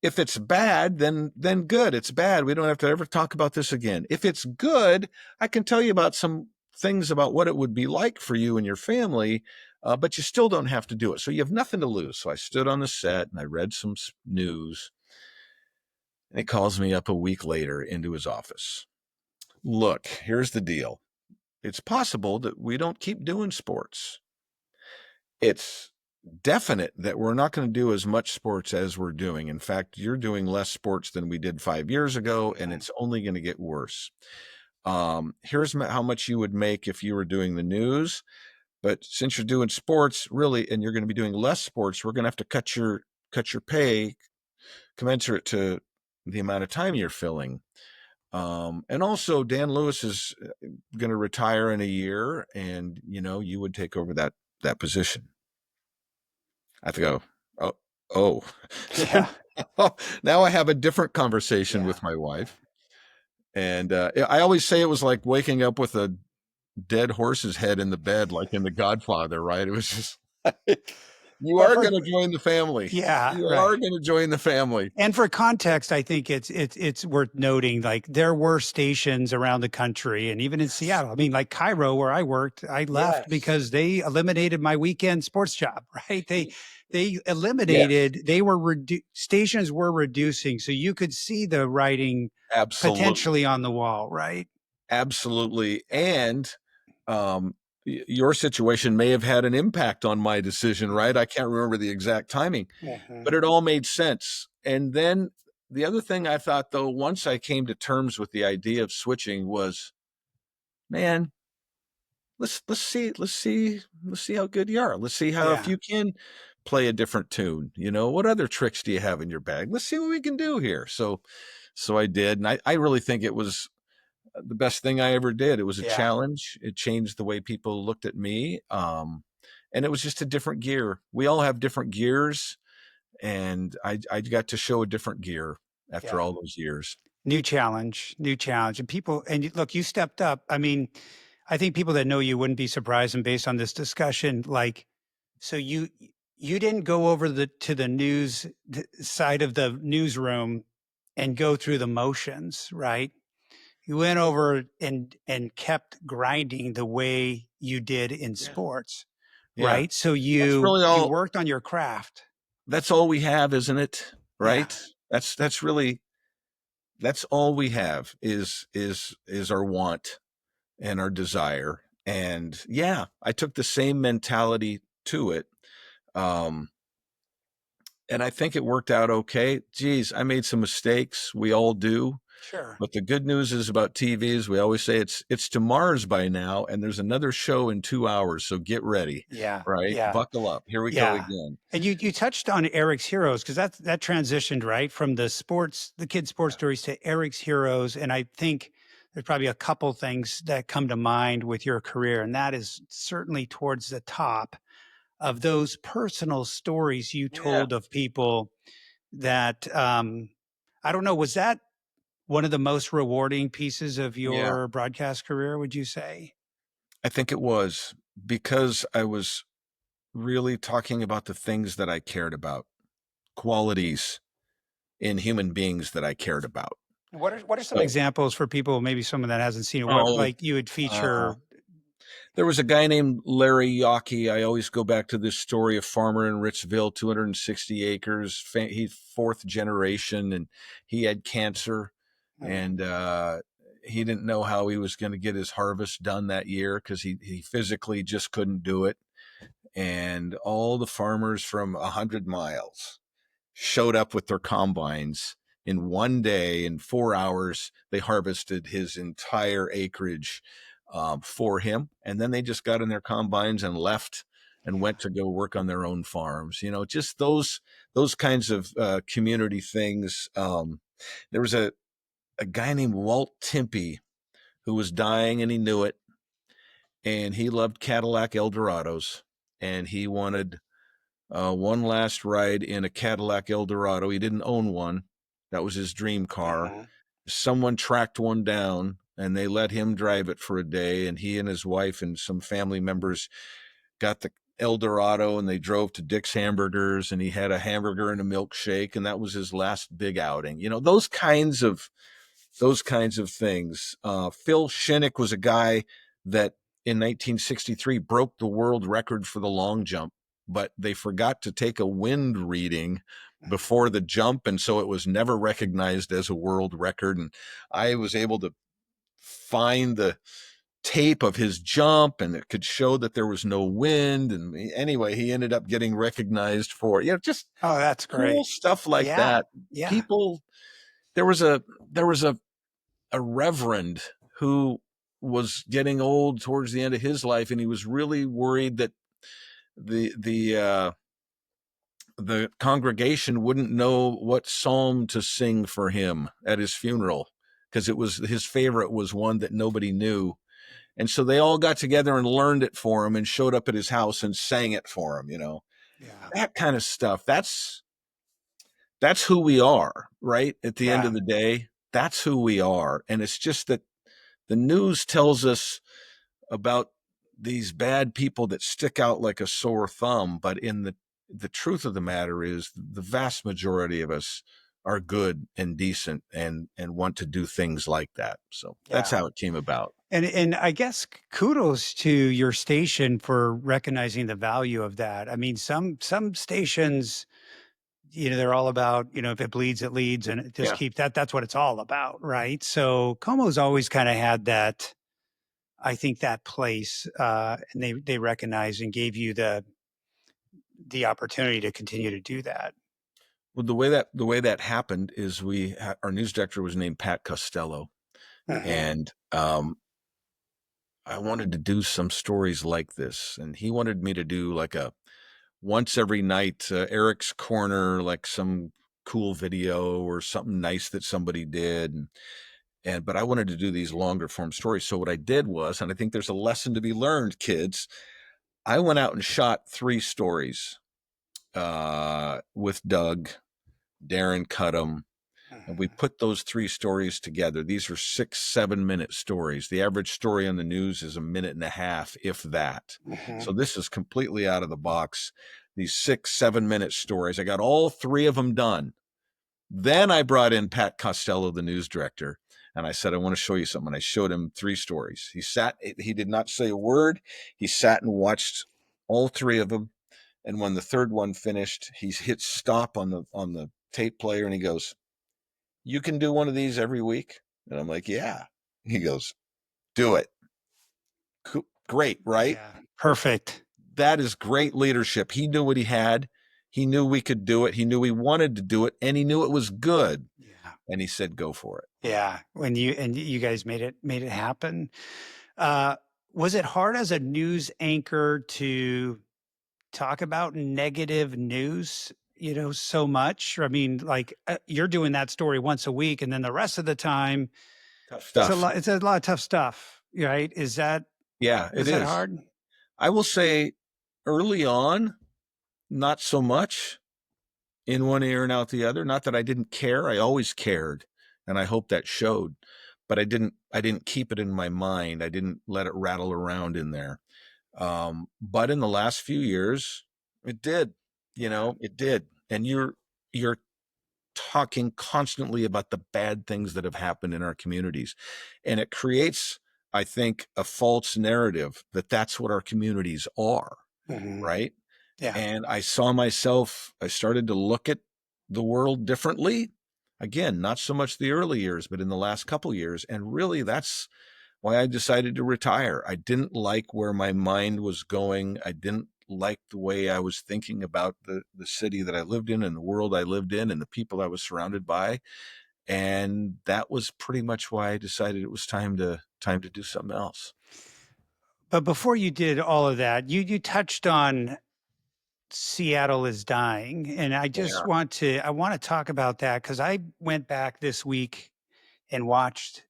If it's bad, then good. It's bad. We don't have to ever talk about this again. If it's good, I can tell you about some things about what it would be like for you and your family, but you still don't have to do it. So you have nothing to lose." So I stood on the set and I read some news. And he calls me up a week later into his office. "Look, here's the deal. It's possible that we don't keep doing sports. It's definite that we're not going to do as much sports as we're doing. In fact, you're doing less sports than we did 5 years ago, and Yeah. it's only going to get worse. Here's how much you would make if you were doing the news. But since you're doing sports, really, and you're going to be doing less sports, we're going to have to cut your pay commensurate to the amount of time you're filling. And also, Dan Lewis is going to retire in a year, and you would take over that position." I have to go, "Oh, oh." Yeah. Now I have a different conversation Yeah. with my wife. And I always say it was like waking up with a dead horse's head in the bed, like in The Godfather, right? It was just like, you Well, are for going to join the family. yeah, You right. are going to join the family. And for context, I think it's worth noting, like there were stations around the country and even in Yes. Seattle. I mean, like Cairo, where I worked, I left Yes. because they eliminated my weekend sports job, right? They Yes. eliminated, they were stations were reducing. So you could see the writing Absolutely. potentially on the wall, right? Absolutely. Yeah. And your situation may have had an impact on my decision, right? I can't remember the exact timing, Mhm. but it all made sense. And then the other thing I thought, though, once I came to terms with the idea of switching was, man, let's see how good you are. Let's see how, if Yeah. you can play a different tune, what other tricks do you have in your bag? Let's see what we can do here. So I did. And I really think it was the best thing I ever did. It was a Yeah. challenge. It changed the way people looked at me. And it was just a different gear. We all have different gears, and I got to show a different gear after Yeah. all those years. New challenge. And people, and look, you stepped up. I mean, I think people that know you wouldn't be surprised, and based on this discussion, like, so you didn't go over to the news side of the newsroom and go through the motions, right? You went over and kept grinding the way you did in Yeah. sports, Yeah. right? So That's you really you all worked on your craft. that's all we have, isn't it? Yeah, Right? That's really that's all we have is our want and our desire. And yeah, I took the same mentality to it. Um, and I think it worked out okay. Geez, I made some mistakes. We all do. sure. But the good news is about TVs, we always say it's to Mars by now, and there's another show in 2 hours. So get ready, Yeah, right? yeah. Buckle up. Here we go Yeah. again. And you touched on Eric's Heroes because that transitioned right from the kids sports stories to Eric's Heroes. And I think there's probably a couple things that come to mind with your career, and that is certainly towards the top of those personal stories you Yeah. told of people that I don't know, was that one of the most rewarding pieces of Yeah. your broadcast career, would you say? I think it was because I was really talking about the things that I cared about, qualities in human beings that I cared about. What are some So, examples for people, maybe someone that hasn't seen it, what oh, like you would uh, feature? there was a guy named Larry Yockey. I always go back to this story, a farmer in Richville, 260 acres. He's fourth generation, and he had cancer, Mhm. and he didn't know how he was going to get his harvest done that year because he physically just couldn't do it. And all the farmers from 100 miles showed up with their combines. In one day, in 4 hours, they harvested his entire acreage for him. And then they just got in their combines and left and went to go work on their own farms. You know, just those kinds of community things. There was a guy named Walt Timpey who was dying and he knew it. And he loved Cadillac Eldorados. And he wanted one last ride in a Cadillac Eldorado. He didn't own one. That was his dream car. Mhm. Someone tracked one down and they let him drive it for a day. And he and his wife and some family members got the Eldorado and they drove to Dick's Hamburgers and he had a hamburger and a milkshake. And that was his last big outing. You know, those kinds of things. Phil Shinnick was a guy that in 1963 broke the world record for the long jump, but they forgot to take a wind reading before the jump, and so it was never recognized as a world record. And I was able to find the tape of his jump, and it could show that there was no wind. And anyway, he ended up getting recognized for, just Oh, that's cool great. stuff like Yeah. that. Yeah. People, there was a reverend who was getting old towards the end of his life, and he was really worried that the the uh, the congregation wouldn't know what psalm to sing for him at his funeral because it was his favorite was one that nobody knew. And so they all got together and learned it for him and showed up at his house and sang it for him. Yeah. That kind of stuff. That's who we are, right? At the end Yeah. of the day, that's who we are. And it's just that the news tells us about these bad people that stick out like a sore thumb, but in the truth of the matter is the vast majority of us are good and decent and want to do things like that. So that's Yeah. how it came about. And I guess kudos to your station for recognizing the value of that. I mean, some stations, they're all about, if it bleeds, it leads, and it just Yeah. keep that's what it's all about, right? So Como's always kind of had that, I think, that place, and they recognized and gave you the opportunity to continue to do that. Well, the way that happened is our news director was named Pat Costello, Mhm. and I wanted to do some stories like this, and he wanted me to do like a once every night Eric's Corner, like some cool video or something nice that somebody did, and but I wanted to do these longer form stories. So what I did was, and I think there's a lesson to be learned, kids. I went out and shot 3 stories with Doug, Darren Cudham, and we Mhm. put those 3 stories together. These are 6, 7 minute stories. The average story on the news is a minute and a half, if that. Mhm. So this is completely out of the box. These 6, 7 minute stories. I got all 3 of them done. Then I brought in Pat Costello, the news director, and I said, I want to show you something. And I showed him 3 stories. He did not say a word. He sat and watched all 3 of them. And when the third one finished, he hit stop on the tape player and he goes, you can do one of these every week? And I'm like, yeah. He goes, do it. Great, right? Yeah. Perfect. That is great leadership. He knew what he had. He knew we could do it. He knew we wanted to do it, and he knew it was good. Yeah. And he said, go for it. Yeah. When you guys made it happen. Uh, was it hard as a news anchor to talk about negative news, so much? I mean, like, you're doing that story once a week, and then the rest of the time, Tough it's a stuff. lot. It's a lot of tough stuff, right? Yeah, it Was that is. hard? I will say early on, not so much in one ear and out the other. Not that I didn't care. I always cared. And I hope that showed. But I didn't keep it in my mind. I didn't let it rattle around in there. But in the last few years, it did. Yeah. It did. And you're talking constantly about the bad things that have happened in our communities. And it creates, I think, a false narrative that that's what our communities are, Mhm. right? Yeah. And I started to look at the world differently. Again, not so much the early years, but in the last couple years. And really, that's why I decided to retire. I didn't like where my mind was going. I didn't like the way I was thinking about the city that I lived in and the world I lived in and the people I was surrounded by. And that was pretty much why I decided it was time to do something else. But before you did all of that, you touched on Seattle is dying, and Yeah. I want to talk about that because I went back this week and watched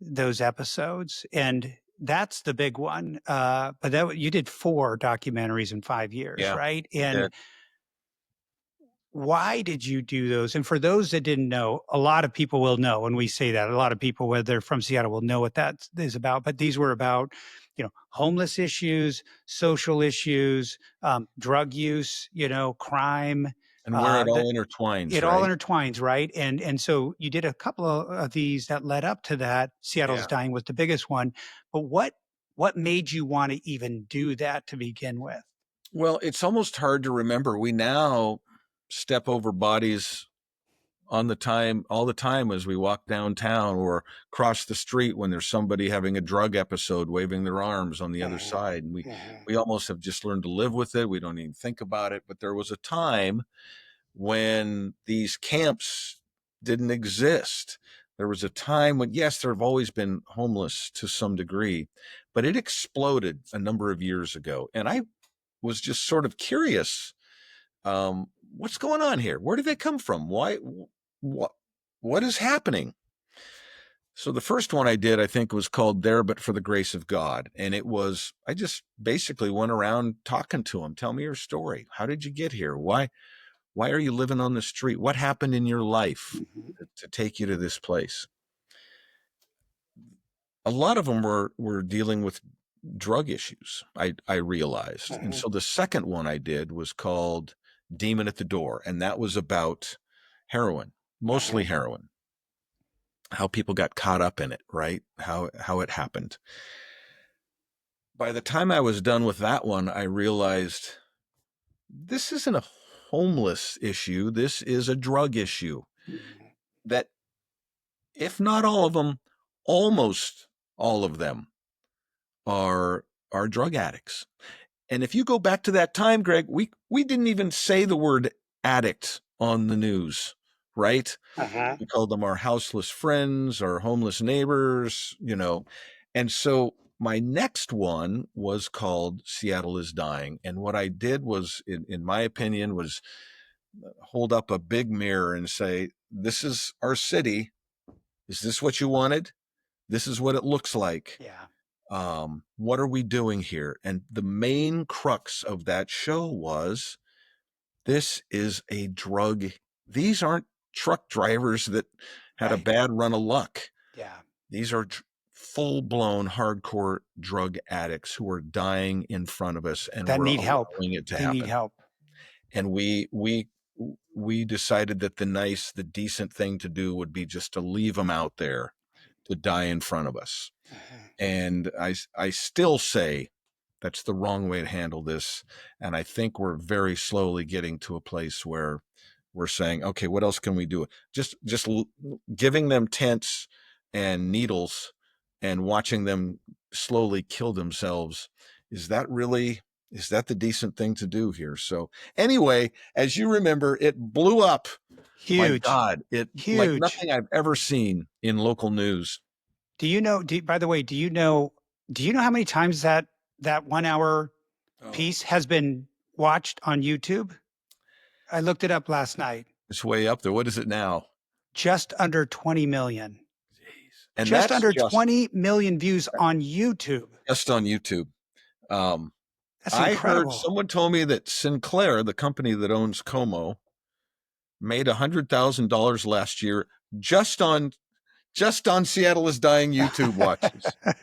those episodes, and that's the big one. But you did 4 documentaries in 5 years, Yeah. right? I And did. why did you do those? And for those that didn't know, a lot of people will know when we say that. A lot of people, whether they're from Seattle, will know what that is about. But these were about, homeless issues, social issues, drug use, crime. And where it That all intertwines, it all right? intertwines, right? And so you did a couple of these that led up to that. Seattle's Yeah. dying was the biggest one. But what made you want to even do that to begin with? Well, it's almost hard to remember. We now step over bodies all the time as we walk downtown or cross the street when there's somebody having a drug episode, waving their arms on the other Mhm, side. And mhm, we almost have just learned to live with it. We don't even think about it. But there was a time when these camps didn't exist. There was a time when, yes, there have always been homeless to some degree, but it exploded a number of years ago. And I was just sort of curious, what's going on here? Where did they come from? Why? What? What is happening? So the first one I did, I think, was called "There But for the Grace of God," and I just basically went around talking to them. Tell me your story. How did you get here? Why are you living on the street? What happened in your life mhm, to take you to this place? A lot of them were dealing with drug issues, I realized. And mhm, so the second one I did was called Demon at the Door, and that was about heroin, mostly mhm. heroin, how people got caught up in it, right? How it happened. By the time I was done with that one, I realized this isn't a homeless issue. This is a drug issue Mhm. that, if not all of them, almost all of them are drug addicts. And if you go back to that time, Greg, we didn't even say the word addict on the news, right? Uh-huh. We called them our houseless friends, our homeless neighbors. And so my next one was called Seattle is Dying. And what I did was, in my opinion, was hold up a big mirror and say, this is our city. Is this what you wanted? This is what it looks like. Yeah. What are we doing here? And the main crux of that show was, this is a drug. These aren't truck drivers that had a Right. bad run of luck. Yeah. These are full blown hardcore drug addicts who are dying in front of us, and That we're need help. allowing it to They need happen. help. And we decided that the decent thing to do would be just to leave them out there to die in front of us. Mhm. And I still say that's the wrong way to handle this. And I think we're very slowly getting to a place where we're saying, okay, what else can we do? Giving them tents and needles and watching them slowly kill themselves. Is that the decent thing to do here? So anyway, as you remember, it blew up. My Huge. God, it like Huge. nothing I've ever seen in local news. By the way, do you know how many times that 1 hour Oh, piece has been watched on YouTube? I looked it up last night. it's way up there. What is it now? Just under 20 million. Jeez. And Just that's under 20 million views on YouTube. just on YouTube. Um, That's I heard incredible. someone told me that Sinclair, the company that owns KOMO, made $100,000 last year just on Seattle is Dying YouTube watches. Killing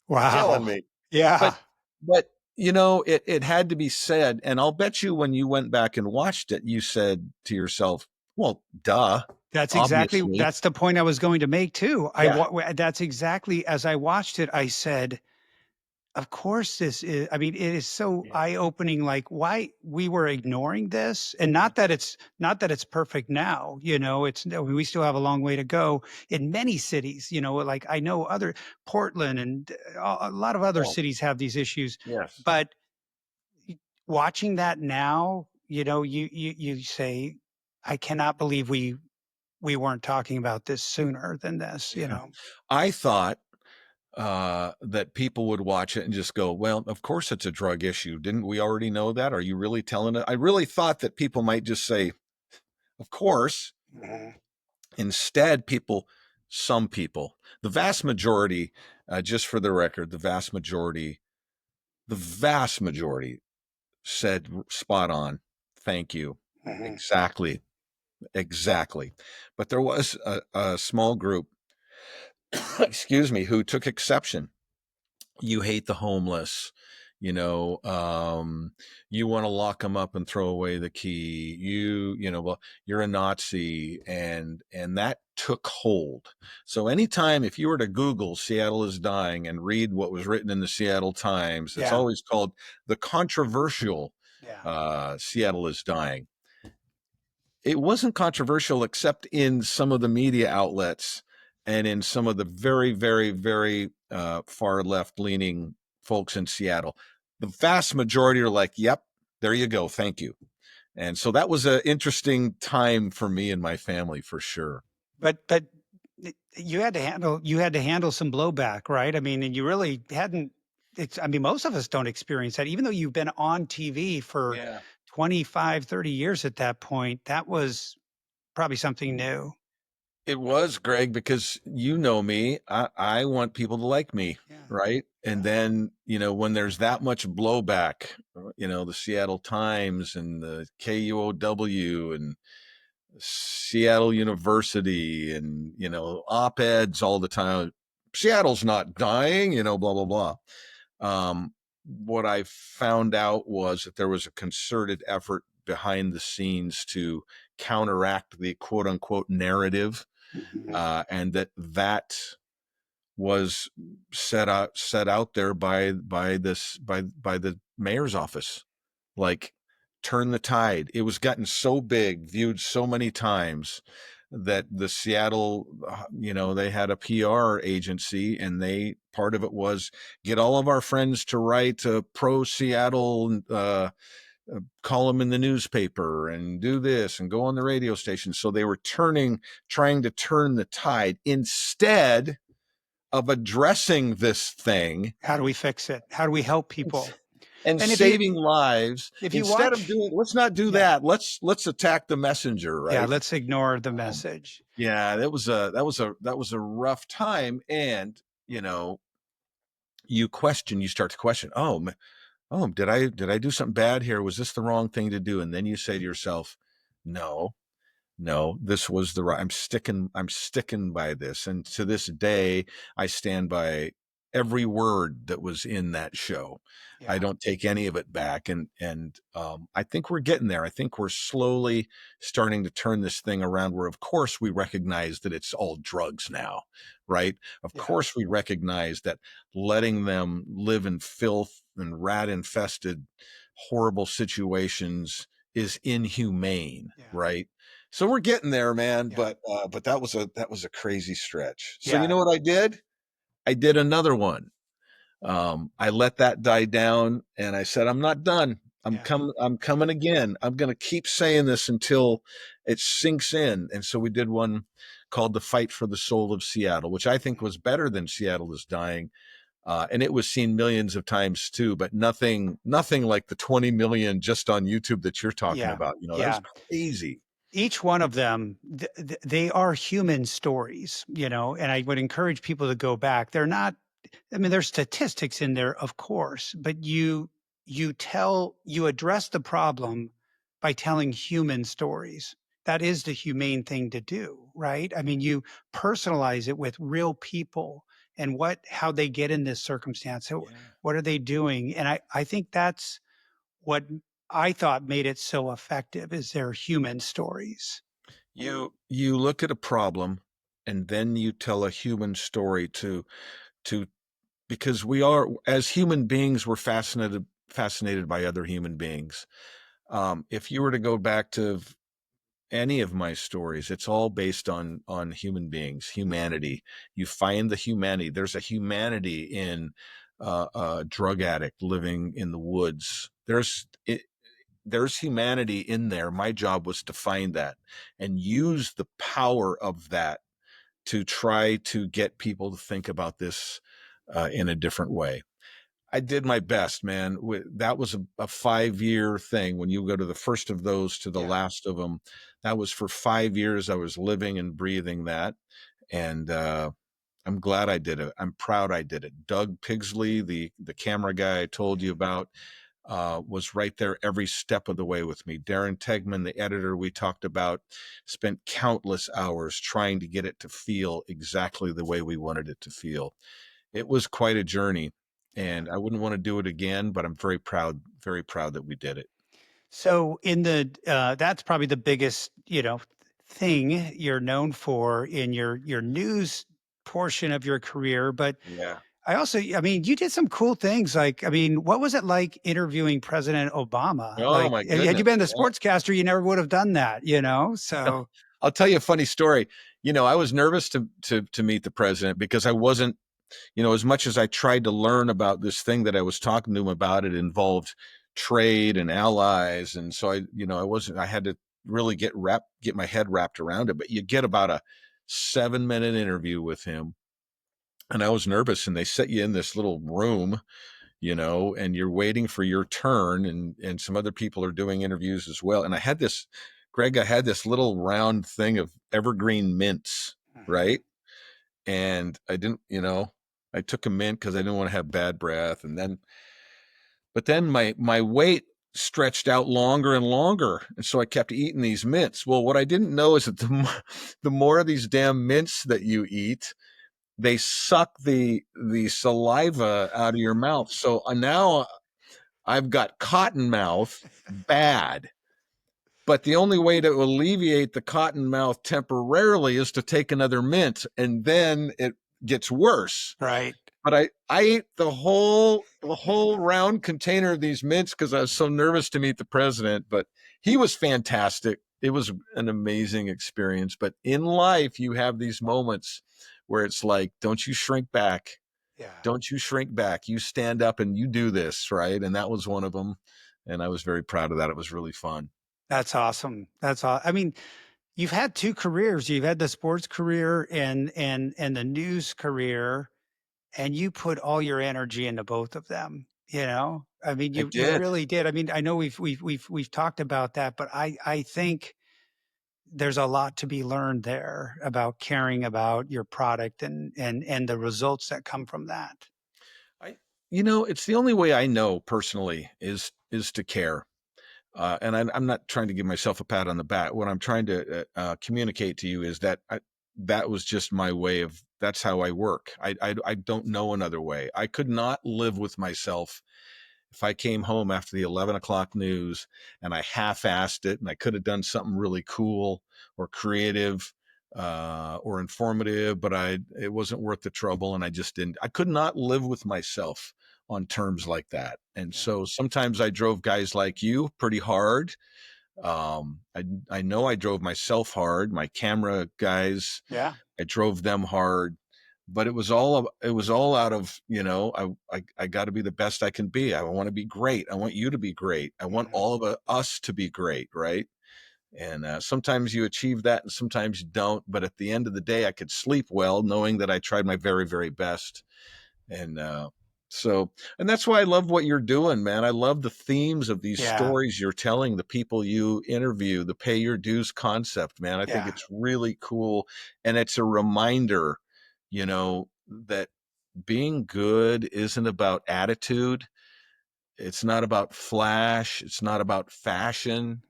Wow. me. Yeah. But it had to be said, and I'll bet you when you went back and watched it, you said to yourself, Well, duh, obviously. That's the point I was going to make too. Yeah. That's exactly, as I watched it, I said, of course this is, I mean, it is so Yeah. eye-opening, like, why we were ignoring this, and not that it's perfect now, it's no, we still have a long way to go in many cities, like, I know other Portland and a lot of other Oh, cities have these issues, yes. but y watching that now, you say, "I cannot believe we weren't talking about this sooner than this," you Yeah. know? I thought that people would watch it and just go, "Well, of course it's a drug issue. Didn't we already know that? Are you really telling it?" I really thought that people might just say, "Of course." Mhm. Instead, some people, the vast majority, just for the record, the vast majority said spot on. Thank you. Mhm. Exactly. Exactly. But there was a small group, excuse me, who took exception. You hate the homeless, you know, you want to lock them up and throw away the key. Well, you're a Nazi, and that took hold. So anytime if you were to Google Seattle is dying and read what was written in the Seattle Times, it's Yeah, always called the controversial yeah, Seattle is dying. It wasn't controversial except in some of the media outlets and in some of the very, very, very far left leaning folks in Seattle. The vast majority are like, yep, there you go. Thank you. And so that was an interesting time for me and my family for sure. but you had to handle some blowback, right? I mean, and you really hadn't I mean, most of us don't experience that, even though you've been on TV for Yeah. 25, 30 years at that point, that was probably something new. It was, Greg, because you know me. I want people to like me, Yeah, right? And yeah, then, when there's that much blowback, the Seattle Times and the KUOW and Seattle University and, op-eds all the time. Seattle's not dying, blah, blah, blah. What I found out was that there was a concerted effort behind the scenes to counteract the quote unquote narrative, mhm, and that was set out there by the mayor's office, like turn the tide. It was gotten so big, viewed so many times, that the Seattle, they had a PR agency, and part of it was get all of our friends to write a pro Seattle column in the newspaper and do this and go on the radio station. So they were trying to turn the tide instead of addressing this thing how do we fix it? How do we help people? and And saving lives. if you Instead of watch, doing, let's not do yeah, that. Let's attack the messenger, yeah, right? let's ignore the Um, message. yeah, that was a rough time, and you start to question. Oh, did I do something bad here? Was this the wrong thing to do? And then you say to yourself, no, no, this was the right. I'm sticking by this, and to this day I stand by every word that was in that show. I Yeah, don't take any of it back, and I think we're getting there. I think we're slowly starting to turn this thing around, where of course we recognize that it's all drugs now, right? Of yeah, course we recognize that letting them live in filth and rat infested horrible situations is inhumane, yeah, right? So we're getting there, man. yeah, But that was a crazy stretch. So you yeah, know what I did? I did another one. I let that die down, and I said, I'm not done. I'm yeah. coming. I'm coming again. I'm going to keep saying this until it sinks in. And so we did one called "The Fight for the Soul of Seattle," which I think was better than "Seattle is Dying." And it was seen millions of times too, but nothing like the 20 million just on YouTube that you're talking Yeah, about. That was yeah. crazy. Each one of them, they are human stories, and I would encourage people to go back. They're not, I mean, there's statistics in there, of course, but you address the problem by telling human stories. That is the humane thing to do, right? I mean, you personalize it with real people and how they get in this circumstance. So Yeah. what are they doing? And I think that's what I thought made it so effective is their human stories. You look at a problem and then you tell a human story to because we are, as human beings, we're fascinated by other human beings. If you were to go back to any of my stories, it's all based on human beings, humanity. You find the humanity. There's a humanity in a drug addict living in the woods. There's humanity in there. My job was to find that and use the power of that to try to get people to think about this in a different way. I did my best, man. That was a 5 year thing. When you go to the first of those to the Yeah. last of them, that was for 5 years. I was living and breathing that. And I'm glad I did it. I'm proud I did it. Doug Pigsley, the camera guy I told you about, was right there every step of the way with me. Darren Tegman, the editor we talked about, spent countless hours trying to get it to feel exactly the way we wanted it to feel. It was quite a journey, Yeah. and I wouldn't want to do it again, but I'm very proud that we did it. So in the that's probably the biggest, thing you're known for in your news portion of your career, but Yeah. I mean, you did some cool things. Like, I mean, what was it like interviewing President Obama? Oh Like, my had you goodness. been the Yeah. sportscaster, you never would have done that, So, I'll tell you a funny story. I was nervous to meet the president because I wasn't, as much as I tried to learn about this thing that I was talking to him about, it involved trade and allies. And so I had to really get my head wrapped around it. But you get about a 7 minute interview with him. And I was nervous, and they set you in this little room, and you're waiting for your turn, and some other people are doing interviews as well. And I had this little round thing of evergreen mints, mhm, right? And I didn't, I took a mint because I didn't want to have bad breath. But then my weight stretched out longer and longer. And so I kept eating these mints. Well, what I didn't know is that the more of these damn mints that you eat, they suck the saliva out of your mouth. So now I've got cotton mouth bad. But the only way to alleviate the cotton mouth temporarily is to take another mint, and then it gets worse. right. But I ate the whole round container of these mints because I was so nervous to meet the president. But he was fantastic. It was an amazing experience. But in life, you have these moments where it's like, don't you shrink back. Yeah. Don't you shrink back. You stand up and you do this, right? And that was one of them. And I was very proud of that. It was really fun. That's awesome. That's all. I mean, you've had two careers. You've had the sports career and the news career, and you put all your energy into both of them, I mean, I you did. really did. I mean, I know we've talked about that, but I think there's a lot to be learned there about caring about your product and the results that come from that. I, it's the only way I know personally is to care. And I'm not trying to give myself a pat on the back. What I'm trying to communicate to you is that that was just my way of. That's how I work. I don't know another way. I could not live with myself if I came home after the 11 o'clock news and I half-assed it, and I could have done something really cool or creative or informative, but it wasn't worth the trouble, and I just didn't. I could not live with myself on terms like that. And Yeah. so sometimes I drove guys like you pretty hard. I know I drove myself hard. My camera guys, Yeah. I drove them hard, but it was all out of, I got to be the best I can be. I want to be great. I want you to be great. I want Mhm. all of us to be great, right? And sometimes you achieve that, and sometimes you don't. But at the end of the day, I could sleep well knowing that I tried my very, very best. And so, and that's why I love what you're doing, man. I love the themes of these Yeah. stories you're telling, the people you interview, the pay your dues concept, man. I think Yeah. it's really cool. And it's a reminder, that being good isn't about attitude. It's not about flash. It's not about fashion.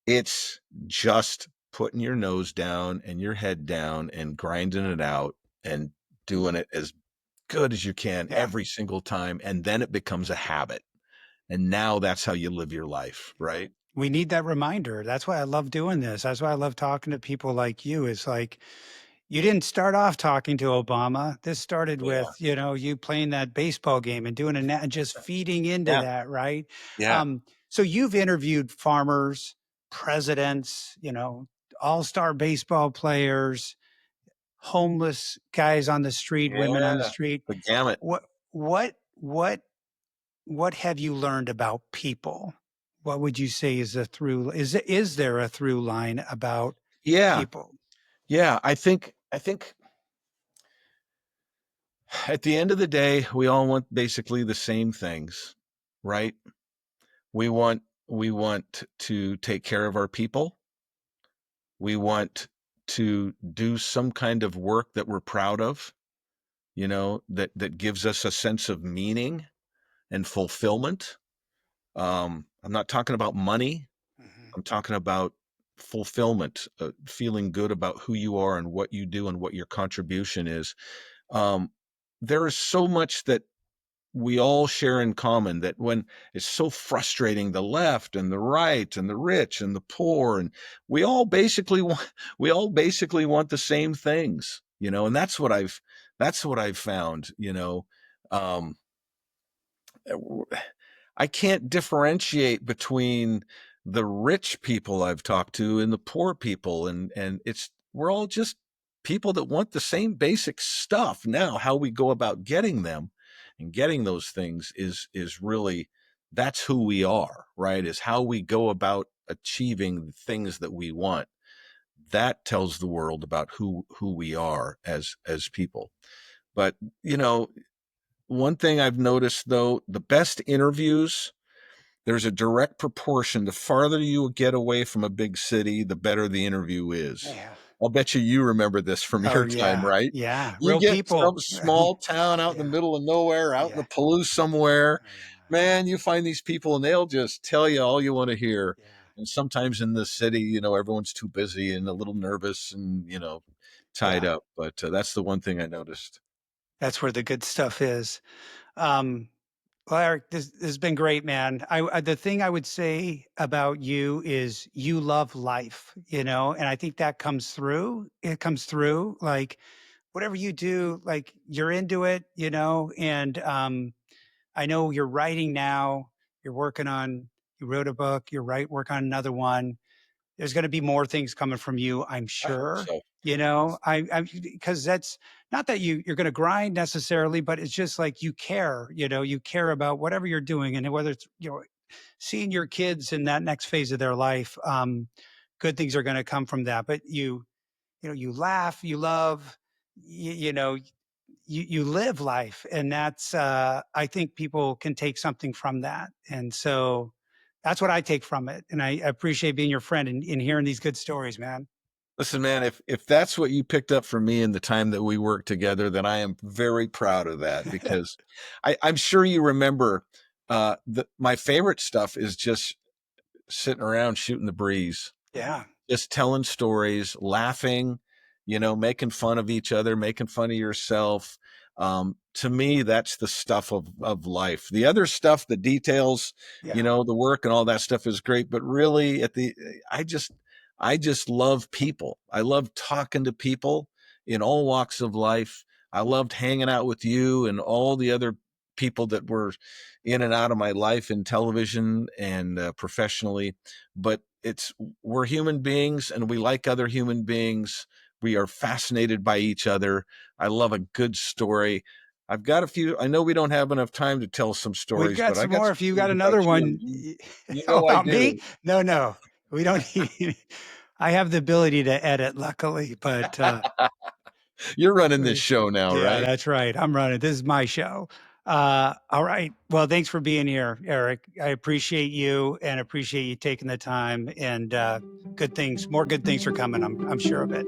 It's just putting your nose down and your head down and grinding it out and doing it as good as you can Yeah. every single time. And then it becomes a habit. And now that's how you live your life, right? We need that reminder. That's why I love doing this. That's why I love talking to people like you. It's like, you didn't start off talking to Obama. This started Yeah. with, you playing that baseball game and doing and just feeding into Yeah. that, right? Yeah. So you've interviewed farmers, presidents, all-star baseball players, homeless guys on the street, women on the Yeah. street. The gamut. What what what what have you learned about people? What would you say is a through is there a through line about Yeah. people? Yeah. I think at the end of the day, we all want basically the same things, right? We want to take care of our people. We want to do some kind of work that we're proud of, that gives us a sense of meaning and fulfillment. I'm not talking about money. Mhm. I'm talking about fulfillment, feeling good about who you are and what you do and what your contribution is. Um, there is so much that we all share in common, that when it's so frustrating, the left and the right and the rich and the poor, and we all basically want we all basically want the same things, and that's what I've found. Um, I can't differentiate between the rich people I've talked to and the poor people, and we're all just people that want the same basic stuff. Now, how we go about getting them and getting those things is really, that's who we are, right? Is how we go about achieving the things that we want. That tells the world about who we are as people. But, you know, one thing I've noticed, though, the best interviews, there's a direct proportion. The farther you get away from a big city, the better the interview is. Yeah. I'll bet you remember this from Oh, your time, yeah. right? Yeah. You Real get some people. small town out in the Yeah. middle of nowhere, out in the Yeah. Palouse somewhere. Oh, yeah. Man, you find these people and they'll just tell you all you want to hear. Yeah. And sometimes in the city, everyone's too busy and a little nervous and, tied Yeah. up. But that's the one thing I noticed. That's where the good stuff is. Um, well, Eric, this has been great, man. The thing I would say about you is you love life, and I think that comes through. It comes through like whatever you do, like you're into it, and I know you're writing now. You're working on, you wrote a book, work on another one. There's going to be more things coming from you, I'm I hope sure. so. Because that's not that you're going to grind necessarily, but it's just like you care about whatever you're doing, and whether it's seeing your kids in that next phase of their life. Good things are going to come from that. But you laugh, you love, you live life, and that's I think people can take something from that, and so that's what I take from it, and I appreciate being your friend and hearing these good stories, man. Listen, man, if that's what you picked up from me in the time that we worked together, then I am very proud of that, because I'm sure you remember, my favorite stuff is just sitting around shooting the breeze, Yeah. just telling stories, laughing, making fun of each other, making fun of yourself. To me, that's the stuff of life. The other stuff, the details, Yeah. the work and all that stuff is great, but really I just, I just love people. I love talking to people in all walks of life. I loved hanging out with you and all the other people that were in and out of my life in television and professionally. But we're human beings and we like other human beings. We are fascinated by each other. I love a good story. I've got a few. I know we don't have enough time to tell some We've stories, got but I some got more. some If you got stories about another you, and one you know I about me, do. no, we don't need. I have the ability to edit, luckily, but You're running this show now, yeah, right? that's right. I'm running. This is my show. All right. Well, thanks for being here, Eric. I appreciate you and appreciate you taking the time. And more good things are coming. I'm sure of it.